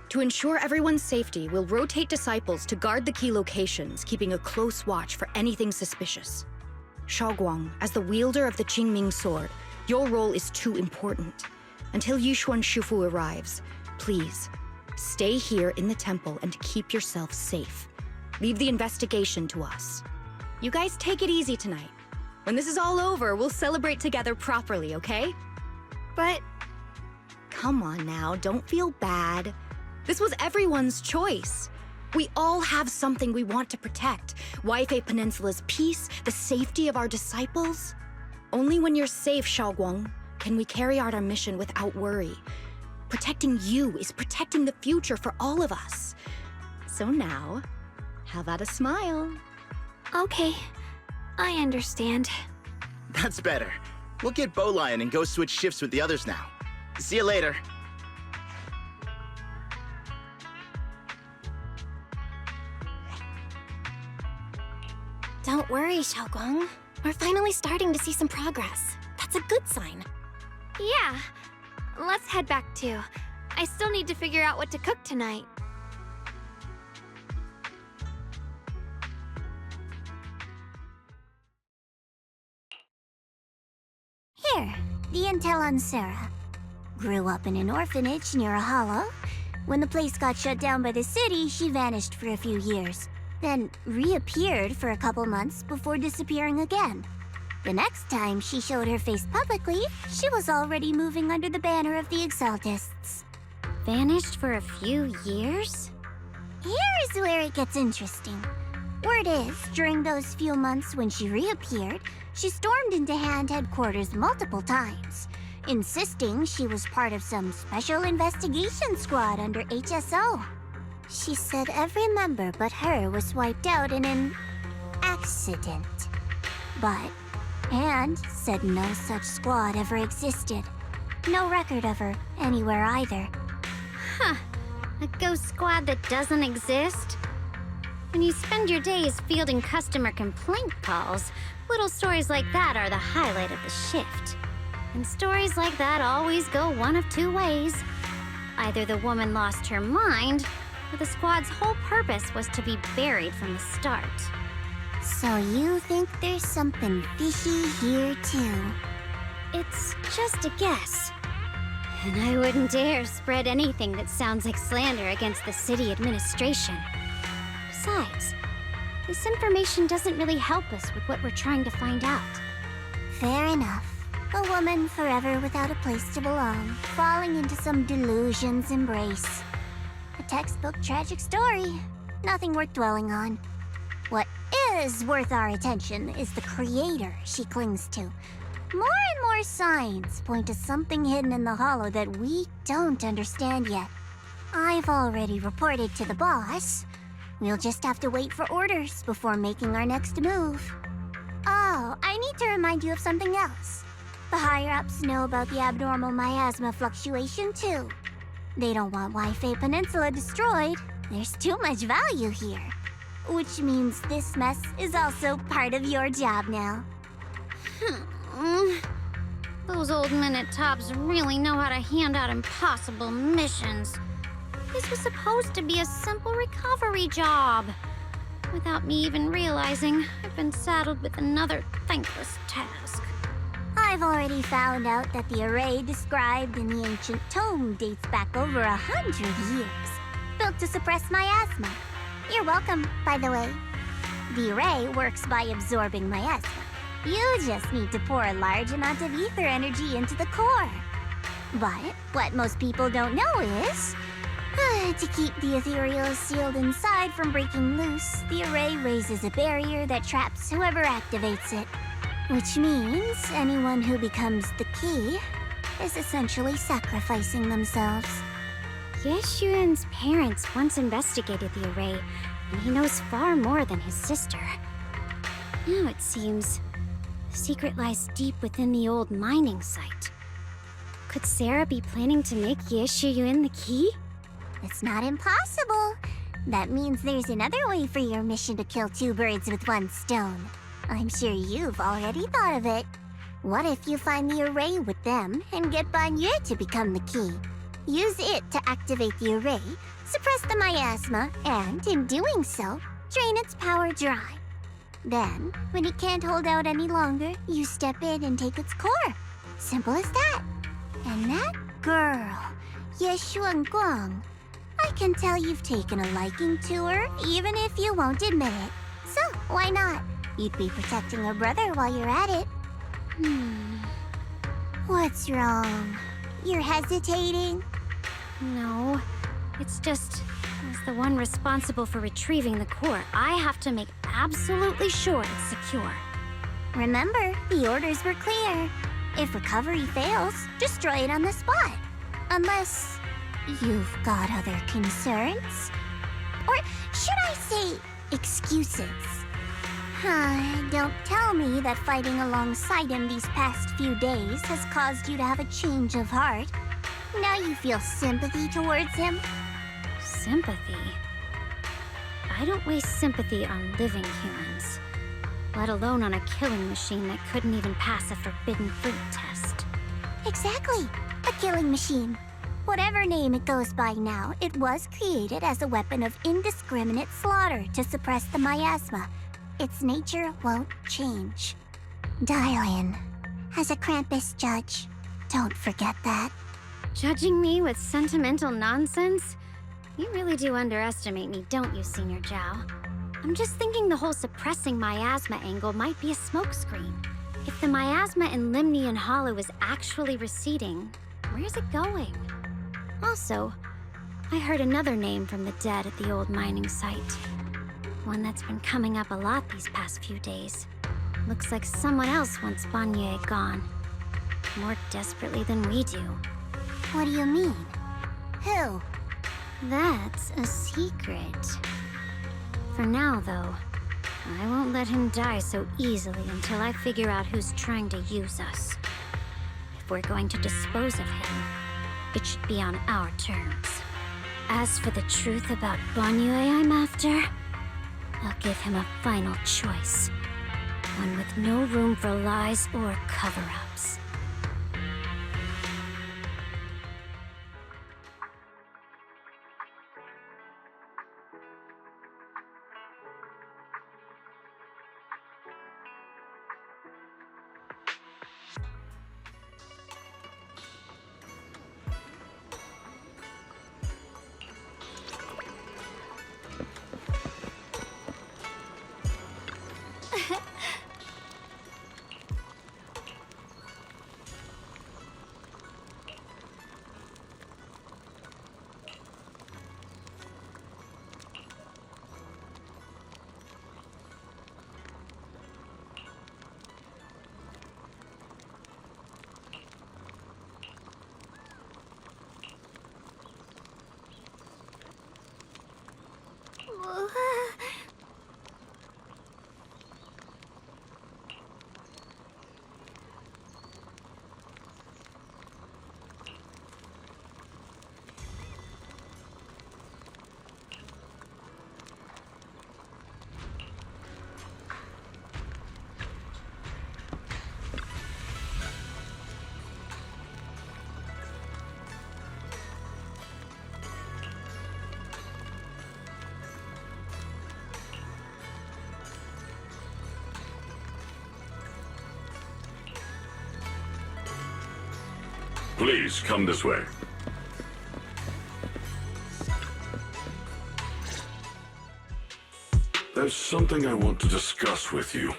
To ensure everyone's safety, we'll rotate disciples to guard the key locations, keeping a close watch for anything suspicious. Shunguang, as the wielder of the Qingming sword, your role is too important. Until Ye Shunguang arrives, please, stay here in the temple and keep yourself safe. Leave the investigation to us. You guys take it easy tonight. When this is all over, we'll celebrate together properly, okay? But... Come on now, don't feel bad. This was everyone's choice. We all have something we want to protect. Waifei Peninsula's peace, the safety of our disciples. Only when you're safe, Shunguang, can we carry out our mission without worry. Protecting you is protecting the future for all of us. So now, how about a smile? Okay, I understand. That's better. We'll get Bowlion and go switch shifts with the others now. See you later. Don't worry, Shunguang. We're finally starting to see some progress. That's a good sign. Yeah, let's head back too. I still need to figure out what to cook tonight. Here, the intel on Sarah. Grew up in an orphanage near a hollow. When the place got shut down by the city, she vanished for a few years. Then reappeared for a couple months before disappearing again. The next time she showed her face publicly, she was already moving under the banner of the Exaltists. Vanished for a few years? Here's where it gets interesting. Word is, during those few months when she reappeared, she stormed into Hand headquarters multiple times, insisting she was part of some special investigation squad under HSO. She said every member but her was wiped out in an accident. But Hand said no such squad ever existed. No record of her anywhere either. Huh. A ghost squad that doesn't exist? When you spend your days fielding customer complaint calls, little stories like that are the highlight of the shift. And stories like that always go one of two ways. Either the woman lost her mind, or the squad's whole purpose was to be buried from the start. So you think there's something fishy here too? It's just a guess. And I wouldn't dare spread anything that sounds like slander against the city administration. Besides, this information doesn't really help us with what we're trying to find out. Fair enough. A woman forever without a place to belong, falling into some delusion's embrace. A textbook tragic story. Nothing worth dwelling on. What is worth our attention is the creator she clings to. More and more signs point to something hidden in the hollow that we don't understand yet. I've already reported to the boss. We'll just have to wait for orders before making our next move. Oh, I need to remind you of something else. The higher-ups know about the abnormal miasma fluctuation, too. They don't want Waifei Peninsula destroyed. There's too much value here. Which means this mess is also part of your job now. Those old minute tops really know how to hand out impossible missions. This was supposed to be a simple recovery job. Without me even realizing, I've been saddled with another thankless task. I've already found out that the array described in the ancient tome dates back over 100 years, built to suppress miasma. You're welcome, by the way. The array works by absorbing miasma. You just need to pour a large amount of ether energy into the core. But what most people don't know is, to keep the ethereal sealed inside from breaking loose, the array raises a barrier that traps whoever activates it. Which means anyone who becomes the key is essentially sacrificing themselves. Ye Shunguang's parents once investigated the array, and he knows far more than his sister. Now it seems the secret lies deep within the old mining site. Could Sarah be planning to make Ye Shunguang the key? It's not impossible. That means there's another way for your mission to kill two birds with one stone. I'm sure you've already thought of it. What if you find the array with them and get Banyue to become the key? Use it to activate the array, suppress the miasma, and in doing so, drain its power dry. Then, when it can't hold out any longer, you step in and take its core. Simple as that. And that girl, Ye Shunguang, I can tell you've taken a liking to her, even if you won't admit it. So, why not? You'd be protecting her brother while you're at it. What's wrong? You're hesitating? No, it's just, as the one responsible for retrieving the core, I have to make absolutely sure it's secure. Remember, the orders were clear. If recovery fails, destroy it on the spot. Unless you've got other concerns. Or should I say, excuses? Don't tell me that fighting alongside him these past few days has caused you to have a change of heart. Now you feel sympathy towards him? Sympathy? I don't waste sympathy on living humans, let alone on a killing machine that couldn't even pass a forbidden fruit test. Exactly, a killing machine. Whatever name it goes by now, it was created as a weapon of indiscriminate slaughter to suppress the miasma. Its nature won't change. Dialyn, as a Krampus judge, don't forget that. Judging me with sentimental nonsense? You really do underestimate me, don't you, Senior Zhao? I'm just thinking the whole suppressing miasma angle might be a smokescreen. If the miasma in Limnian Hollow is actually receding, where's it going? Also, I heard another name from the dead at the old mining site. One that's been coming up a lot these past few days. Looks like someone else wants Banyue gone. More desperately than we do. What do you mean? Who? That's a secret. For now, though, I won't let him die so easily until I figure out who's trying to use us. If we're going to dispose of him, it should be on our terms. As for the truth about Banyue I'm after, I'll give him a final choice. One with no room for lies or cover-ups. Please, come this way. There's something I want to discuss with you.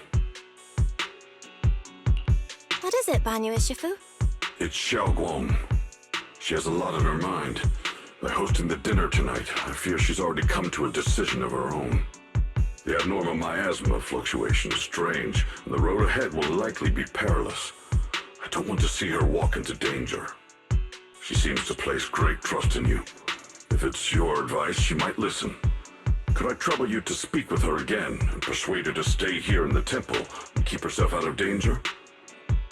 What is it, Banyue Shifu? It's Shunguang. She has a lot on her mind. By hosting the dinner tonight, I fear she's already come to a decision of her own. The abnormal miasma fluctuation is strange, and the road ahead will likely be perilous. I don't want to see her walk into danger. She seems to place great trust in you. If it's your advice, she might listen. Could I trouble you to speak with her again and persuade her to stay here in the temple and keep herself out of danger?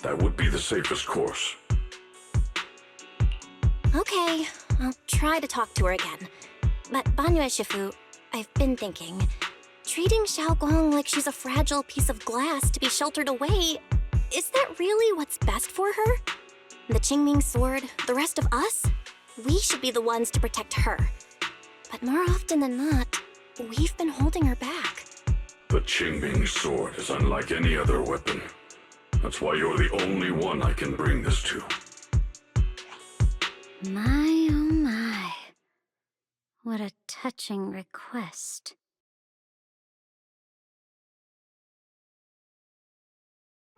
That would be the safest course. Okay, I'll try to talk to her again. But Banyue Shifu, I've been thinking, treating Shunguang like she's a fragile piece of glass to be sheltered away, is that really what's best for her? The Qingming sword, the rest of us? We should be the ones to protect her. But more often than not, we've been holding her back. The Qingming sword is unlike any other weapon. That's why you're the only one I can bring this to. My, oh my. What a touching request.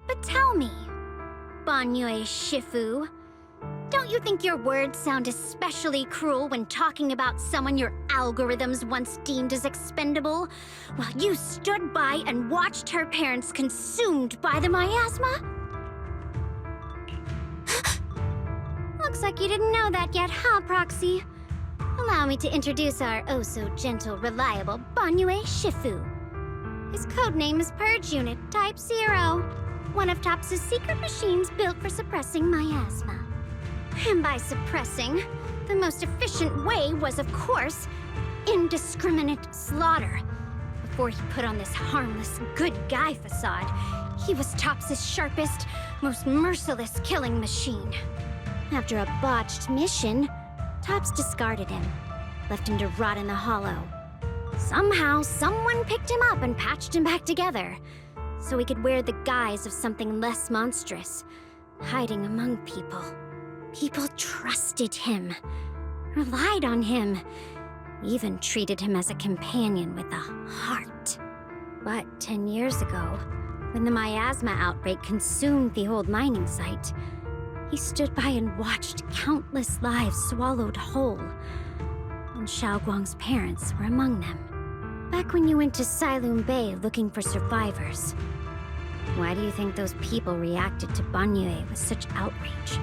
But tell me, Banyue Shifu, don't you think your words sound especially cruel when talking about someone your algorithms once deemed as expendable, while you stood by and watched her parents consumed by the miasma? Looks like you didn't know that yet, huh, Proxy? Allow me to introduce our oh-so-gentle, reliable Banyue Shifu. His codename is Purge Unit Type 0, one of TOPS' secret machines built for suppressing miasma. And by suppressing, the most efficient way was, of course, indiscriminate slaughter. Before he put on this harmless, good guy facade, he was TOPS' sharpest, most merciless killing machine. After a botched mission, TOPS discarded him, left him to rot in the hollow. Somehow, someone picked him up and patched him back together, so he could wear the guise of something less monstrous, hiding among people. People trusted him, relied on him, even treated him as a companion with a heart. But 10 years ago, when the miasma outbreak consumed the old mining site, he stood by and watched countless lives swallowed whole. And Shunguang's parents were among them. Back when you went to Silum Bay looking for survivors. Why do you think those people reacted to Banyue with such outrage,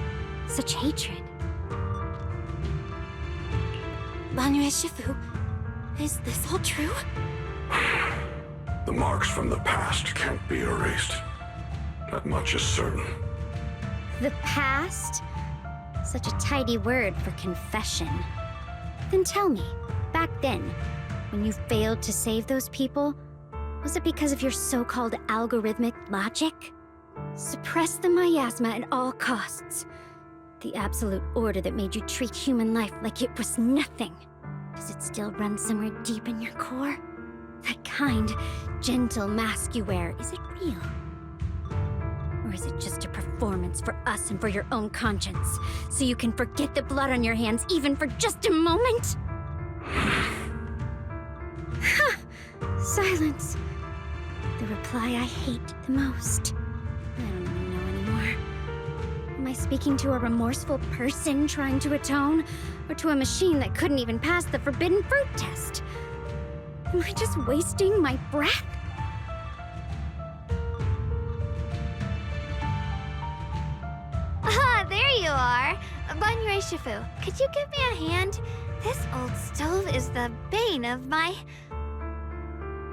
such hatred? Banyue Shifu, is this all true? The marks from the past can't be erased. That much is certain. The past? Such a tidy word for confession. Then tell me, back then, when you failed to save those people, was it because of your so-called algorithmic logic? Suppress the miasma at all costs. The absolute order that made you treat human life like it was nothing. Does it still run somewhere deep in your core? That kind, gentle mask you wear, is it real? Or is it just a performance for us and for your own conscience, so you can forget the blood on your hands even for just a moment? Silence. The reply I hate the most. I don't even know anymore. Am I speaking to a remorseful person trying to atone, or to a machine that couldn't even pass the forbidden fruit test? Am I just wasting my breath? Ah, there you are! Banyue Shifu, could you give me a hand? This old stove is the bane of my...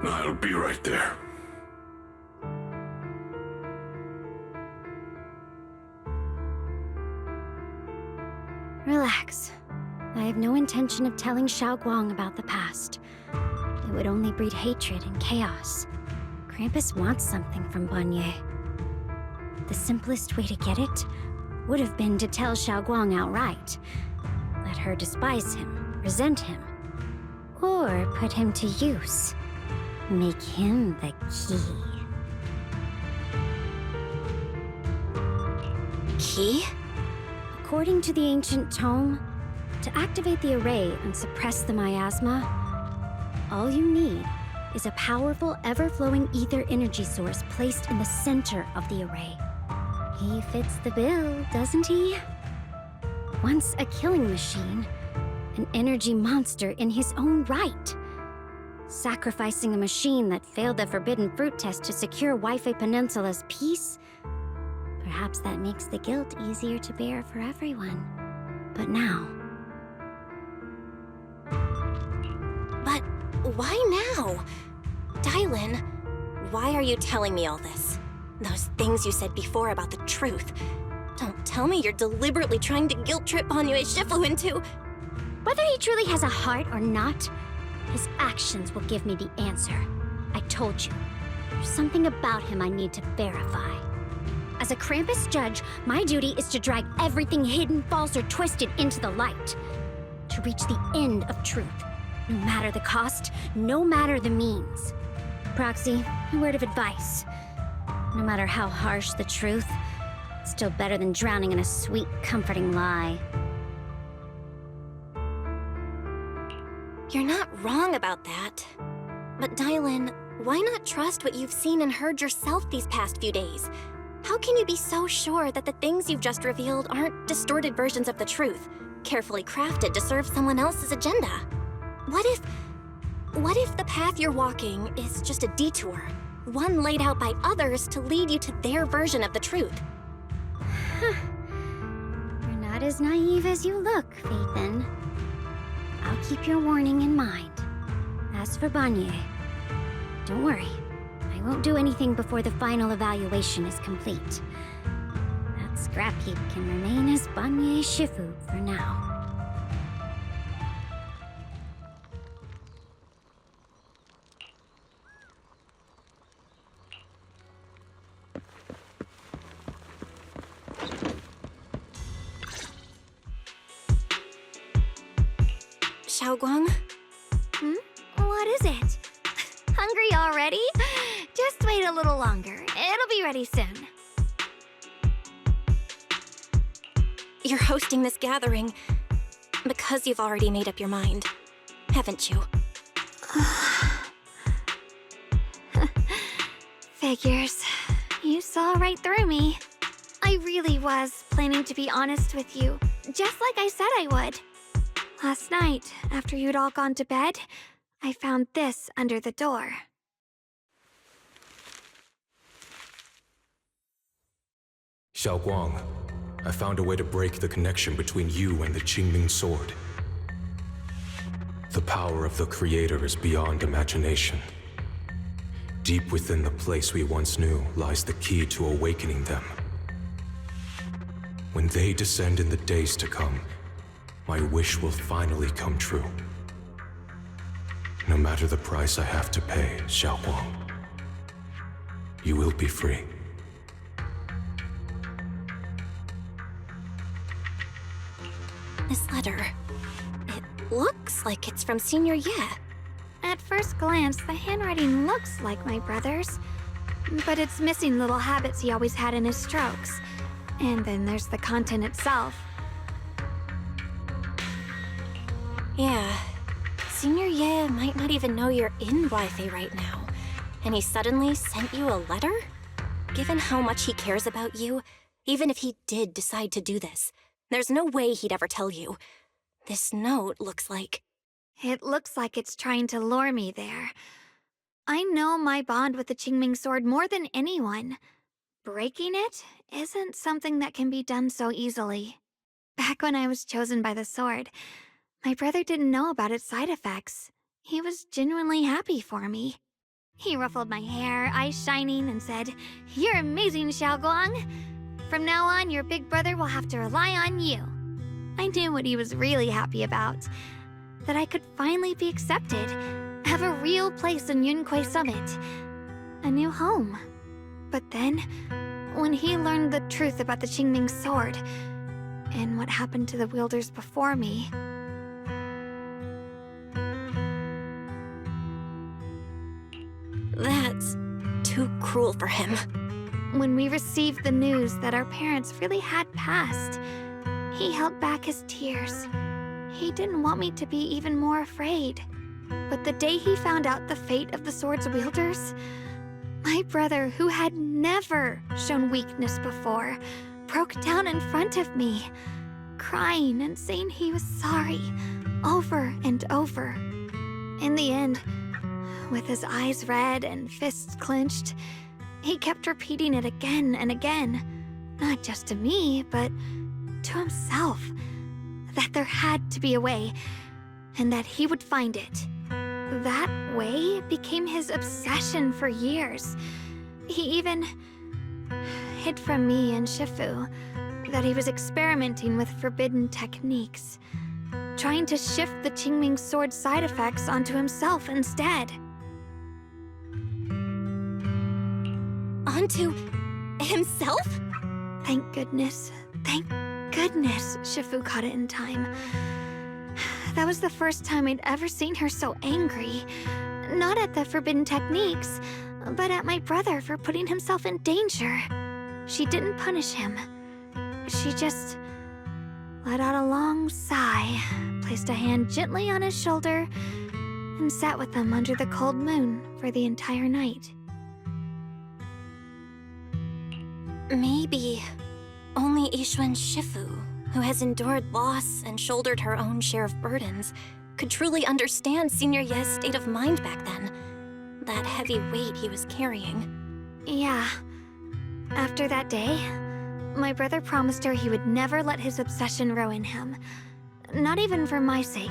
I'll be right there. Relax. I have no intention of telling Shunguang about the past. It would only breed hatred and chaos. Krampus wants something from Banyue. The simplest way to get it would have been to tell Shunguang outright. Let her despise him, resent him, or put him to use. Make him the key. Key? According to the ancient tome, to activate the array and suppress the miasma, all you need is a powerful, ever-flowing ether energy source placed in the center of the array. He fits the bill, doesn't he? Once a killing machine, an energy monster in his own right. Sacrificing a machine that failed the forbidden fruit test to secure Waifei Peninsula's peace? Perhaps that makes the guilt easier to bear for everyone. But now... But why now? Dialyn, why are you telling me all this? Those things you said before about the truth. Don't tell me you're deliberately trying to guilt-trip Banyue Shifu into... Whether he truly has a heart or not, his actions will give me the answer. I told you, there's something about him I need to verify. As a Krampus judge, my duty is to drag everything hidden, false, or twisted into the light. To reach the end of truth, no matter the cost, no matter the means. Proxy, a word of advice. No matter how harsh the truth, it's still better than drowning in a sweet, comforting lie. You're not wrong about that. But Dialyn, why not trust what you've seen and heard yourself these past few days? How can you be so sure that the things you've just revealed aren't distorted versions of the truth, carefully crafted to serve someone else's agenda? What if the path you're walking is just a detour, one laid out by others to lead you to their version of the truth? You're not as naive as you look, Faithin. I'll keep your warning in mind. As for Banyue, don't worry. I won't do anything before the final evaluation is complete. That scrap heap can remain as Banyue Shifu for now. Shunguang? What is it? Hungry already? Just wait a little longer. It'll be ready soon. You're hosting this gathering because you've already made up your mind, haven't you? Figures. You saw right through me. I really was planning to be honest with you, just like I said I would. Last night, after you'd all gone to bed, I found this under the door. Shunguang, I found a way to break the connection between you and the Qingming sword. The power of the Creator is beyond imagination. Deep within the place we once knew lies the key to awakening them. When they descend in the days to come, my wish will finally come true. No matter the price I have to pay, Shunguang, you will be free. This letter, it looks like it's from Senior Ye. At first glance, the handwriting looks like my brother's, but it's missing little habits he always had in his strokes. And then there's the content itself. Yeah, Senior Ye might not even know you're in Waifei right now, and he suddenly sent you a letter? Given how much he cares about you, even if he did decide to do this, there's no way he'd ever tell you. This note looks like... It looks like it's trying to lure me there. I know my bond with the Qingming sword more than anyone. Breaking it isn't something that can be done so easily. Back when I was chosen by the sword, my brother didn't know about its side effects. He was genuinely happy for me. He ruffled my hair, eyes shining, and said, "You're amazing, Shunguang. From now on, your big brother will have to rely on you." I knew what he was really happy about. That I could finally be accepted, have a real place in Yunquei Summit. A new home. But then, when he learned the truth about the Qingming sword, and what happened to the wielders before me... That's too cruel for him. When we received the news that our parents really had passed, He held back his tears. He didn't want me to be even more afraid. But the day he found out the fate of the sword's wielders, my brother, who had never shown weakness before, broke down in front of me, crying and saying he was sorry, over and over. In the end, with his eyes red and fists clenched, he kept repeating it again and again, not just to me, but to himself, that there had to be a way, and that he would find it. That way became his obsession for years. He even hid from me and Shifu that he was experimenting with forbidden techniques, trying to shift the Qingming sword's side effects onto himself instead. Onto himself? Thank goodness. Thank goodness Shifu caught it in time. That was the first time I'd ever seen her so angry. Not at the forbidden techniques, but at my brother for putting himself in danger. She didn't punish him. She just let out a long sigh, placed a hand gently on his shoulder, and sat with him under the cold moon for the entire night. Maybe only Yixuan Shifu, who has endured loss and shouldered her own share of burdens, could truly understand Senior Ye's state of mind back then. That heavy weight he was carrying. Yeah. After that day, my brother promised her he would never let his obsession ruin him. Not even for my sake.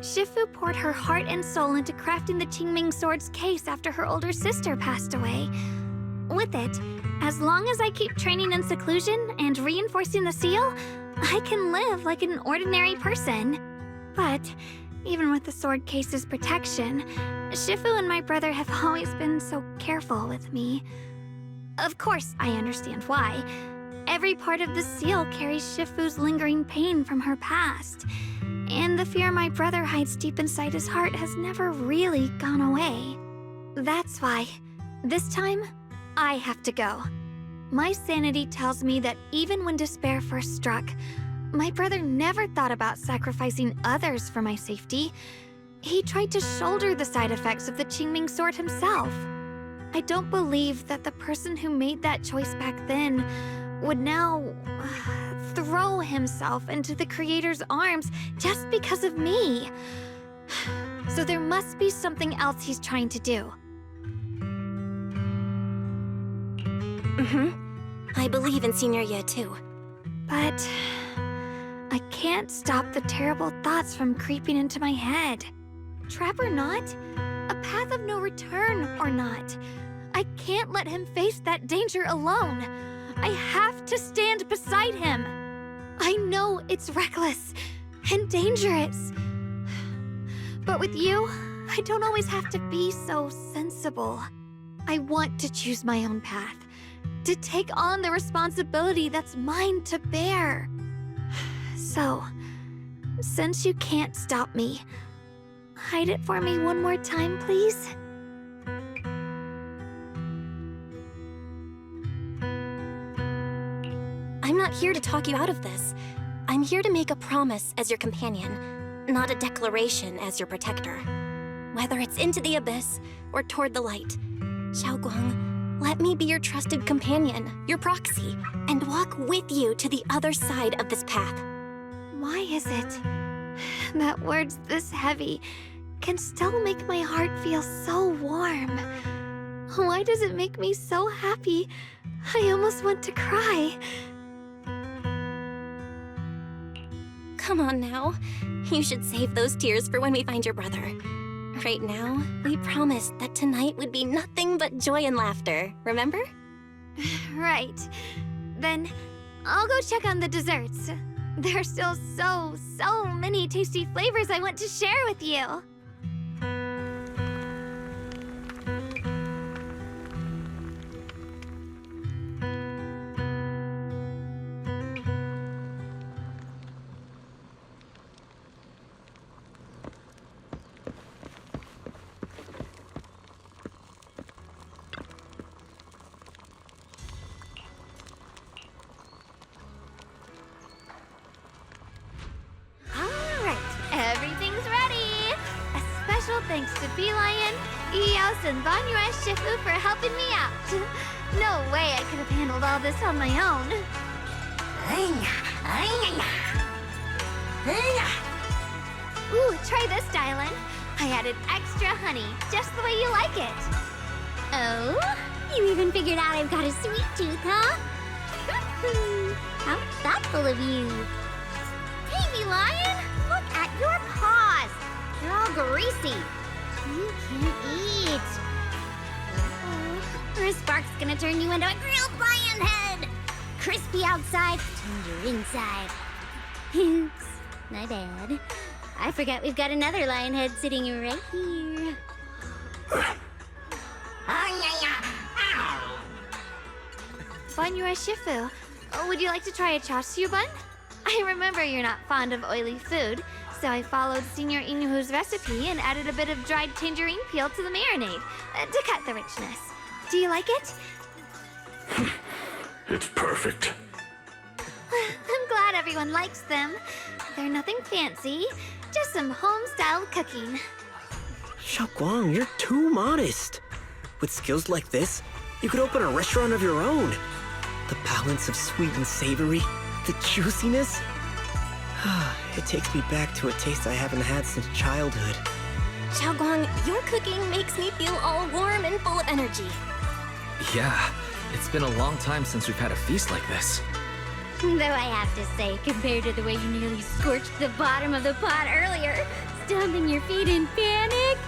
Shifu poured her heart and soul into crafting the Qingming sword's case after her older sister passed away. With it, as long as I keep training in seclusion and reinforcing the seal, I can live like an ordinary person. But even with the sword case's protection, Shifu and my brother have always been so careful with me. Of course, I understand why. Every part of the seal carries Shifu's lingering pain from her past. And the fear my brother hides deep inside his heart has never really gone away. That's why, this time, I have to go. My sanity tells me that even when despair first struck, my brother never thought about sacrificing others for my safety. He tried to shoulder the side effects of the Qingming sword himself. I don't believe that the person who made that choice back then would now throw himself into the Creator's arms just because of me. So there must be something else he's trying to do. I believe in Senior Ye too. But I can't stop the terrible thoughts from creeping into my head. Trap or not, a path of no return or not, I can't let him face that danger alone. I have to stand beside him. I know it's reckless and dangerous. But with you, I don't always have to be so sensible. I want to choose my own path, to take on the responsibility that's mine to bear. So, since you can't stop me, hide it for me one more time, please? I'm not here to talk you out of this. I'm here to make a promise as your companion, not a declaration as your protector. Whether it's into the abyss or toward the light, Xiaoguang, let me be your trusted companion, your proxy, and walk with you to the other side of this path. Why is it that words this heavy can still make my heart feel so warm? Why does it make me so happy I almost want to cry? Come on now. You should save those tears for when we find your brother. Right now, we promised that tonight would be nothing but joy and laughter, remember? Right. Then I'll go check on the desserts. There are still so many tasty flavors I want to share with you. thanks to Lion, Eos, and Banyue Shifu for helping me out. No way I could have handled all this on my own. Ooh, try this, Dialyn. I added extra honey, just the way you like it. Oh? You even figured out I've got a sweet tooth, huh? How thoughtful of you. Hey, Lion! Look at your paws! They're all greasy. You can eat. Or a spark's gonna turn you into a grilled lion head! Crispy outside, tender inside. Oops, my bad. I forgot we've got another lion head sitting right here. Banyue Shifu, would you like to try a chaosu bun? I remember you're not fond of oily food, so I followed Senior Inuhu's recipe and added a bit of dried tangerine peel to the marinade to cut the richness. Do you like it? It's perfect. I'm glad everyone likes them. They're nothing fancy, just some home-style cooking. Shunguang, you're too modest. With skills like this, you could open a restaurant of your own. The balance of sweet and savory, the juiciness. It takes me back to a taste I haven't had since childhood. Shunguang, your cooking makes me feel all warm and full of energy. Yeah, it's been a long time since we've had a feast like this. Though I have to say, compared to the way you nearly scorched the bottom of the pot earlier, stomping your feet in panic,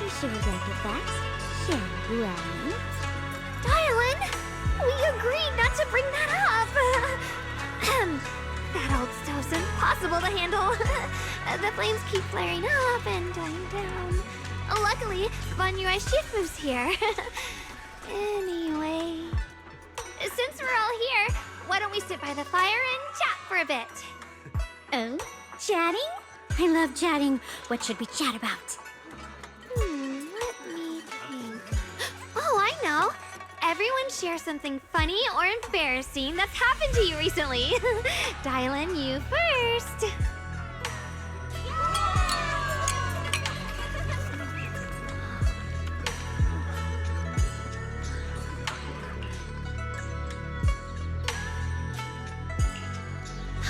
you should have left it fast, Shunguang. Dialyn, we agreed not to bring that up. That old stove's impossible to handle. The flames keep flaring up and dying down. Luckily, Banyue Shifu's here. Anyway, since we're all here, why don't we sit by the fire and chat for a bit? Oh, chatting? I love chatting. What should we chat about? Let me think. Oh, I know. Everyone share something funny or embarrassing that's happened to you recently. Dialyn, you first.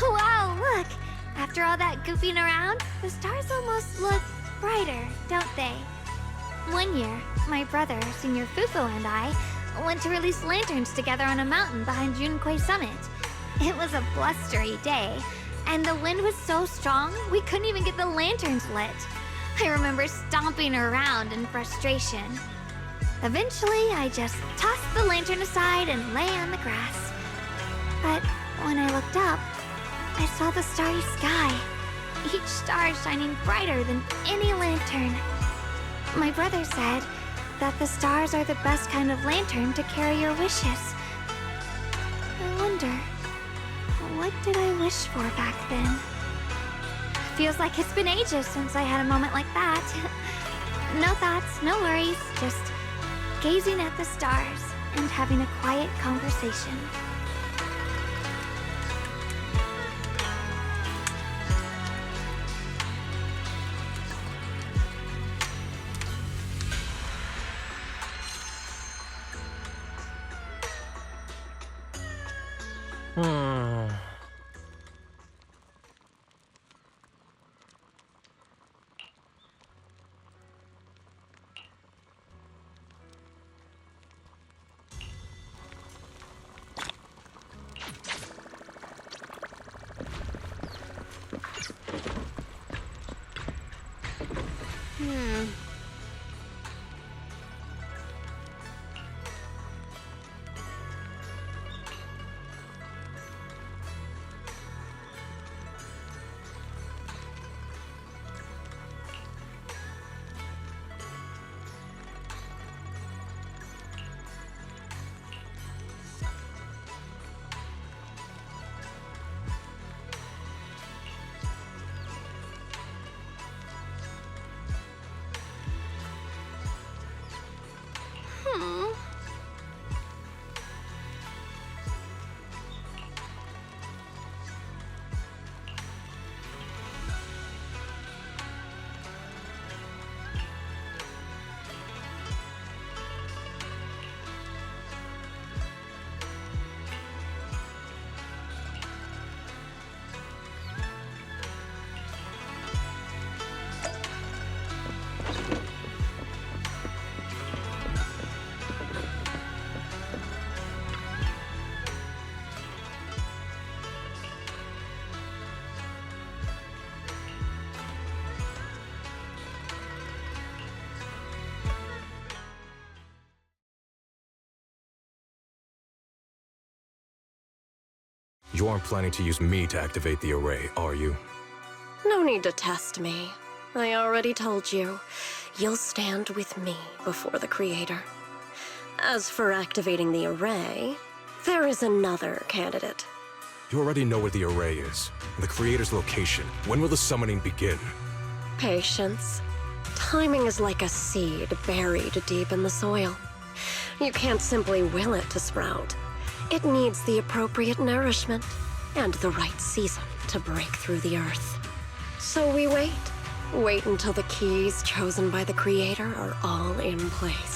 Wow, look! After all that goofing around, the stars almost look brighter, don't they? One year, my brother, Senior Fufu, and I went to release lanterns together on a mountain behind Yunquei Summit. It was a blustery day, and the wind was so strong we couldn't even get the lanterns lit. I remember stomping around in frustration. Eventually, I just tossed the lantern aside and lay on the grass. But when I looked up, I saw the starry sky, each star shining brighter than any lantern. My brother said that the stars are the best kind of lantern to carry your wishes. I wonder, what did I wish for back then? Feels like it's been ages since I had a moment like that. No thoughts, no worries, just gazing at the stars and having a quiet conversation. You aren't planning to use me to activate the array, are you? No need to test me. I already told you. You'll stand with me before the Creator. As for activating the array, there is another candidate. You already know where the array is, and the Creator's location. When will the summoning begin? Patience. Timing is like a seed buried deep in the soil. You can't simply will it to sprout. It needs the appropriate nourishment and the right season to break through the earth. So we wait. Wait until the keys chosen by the Creator are all in place.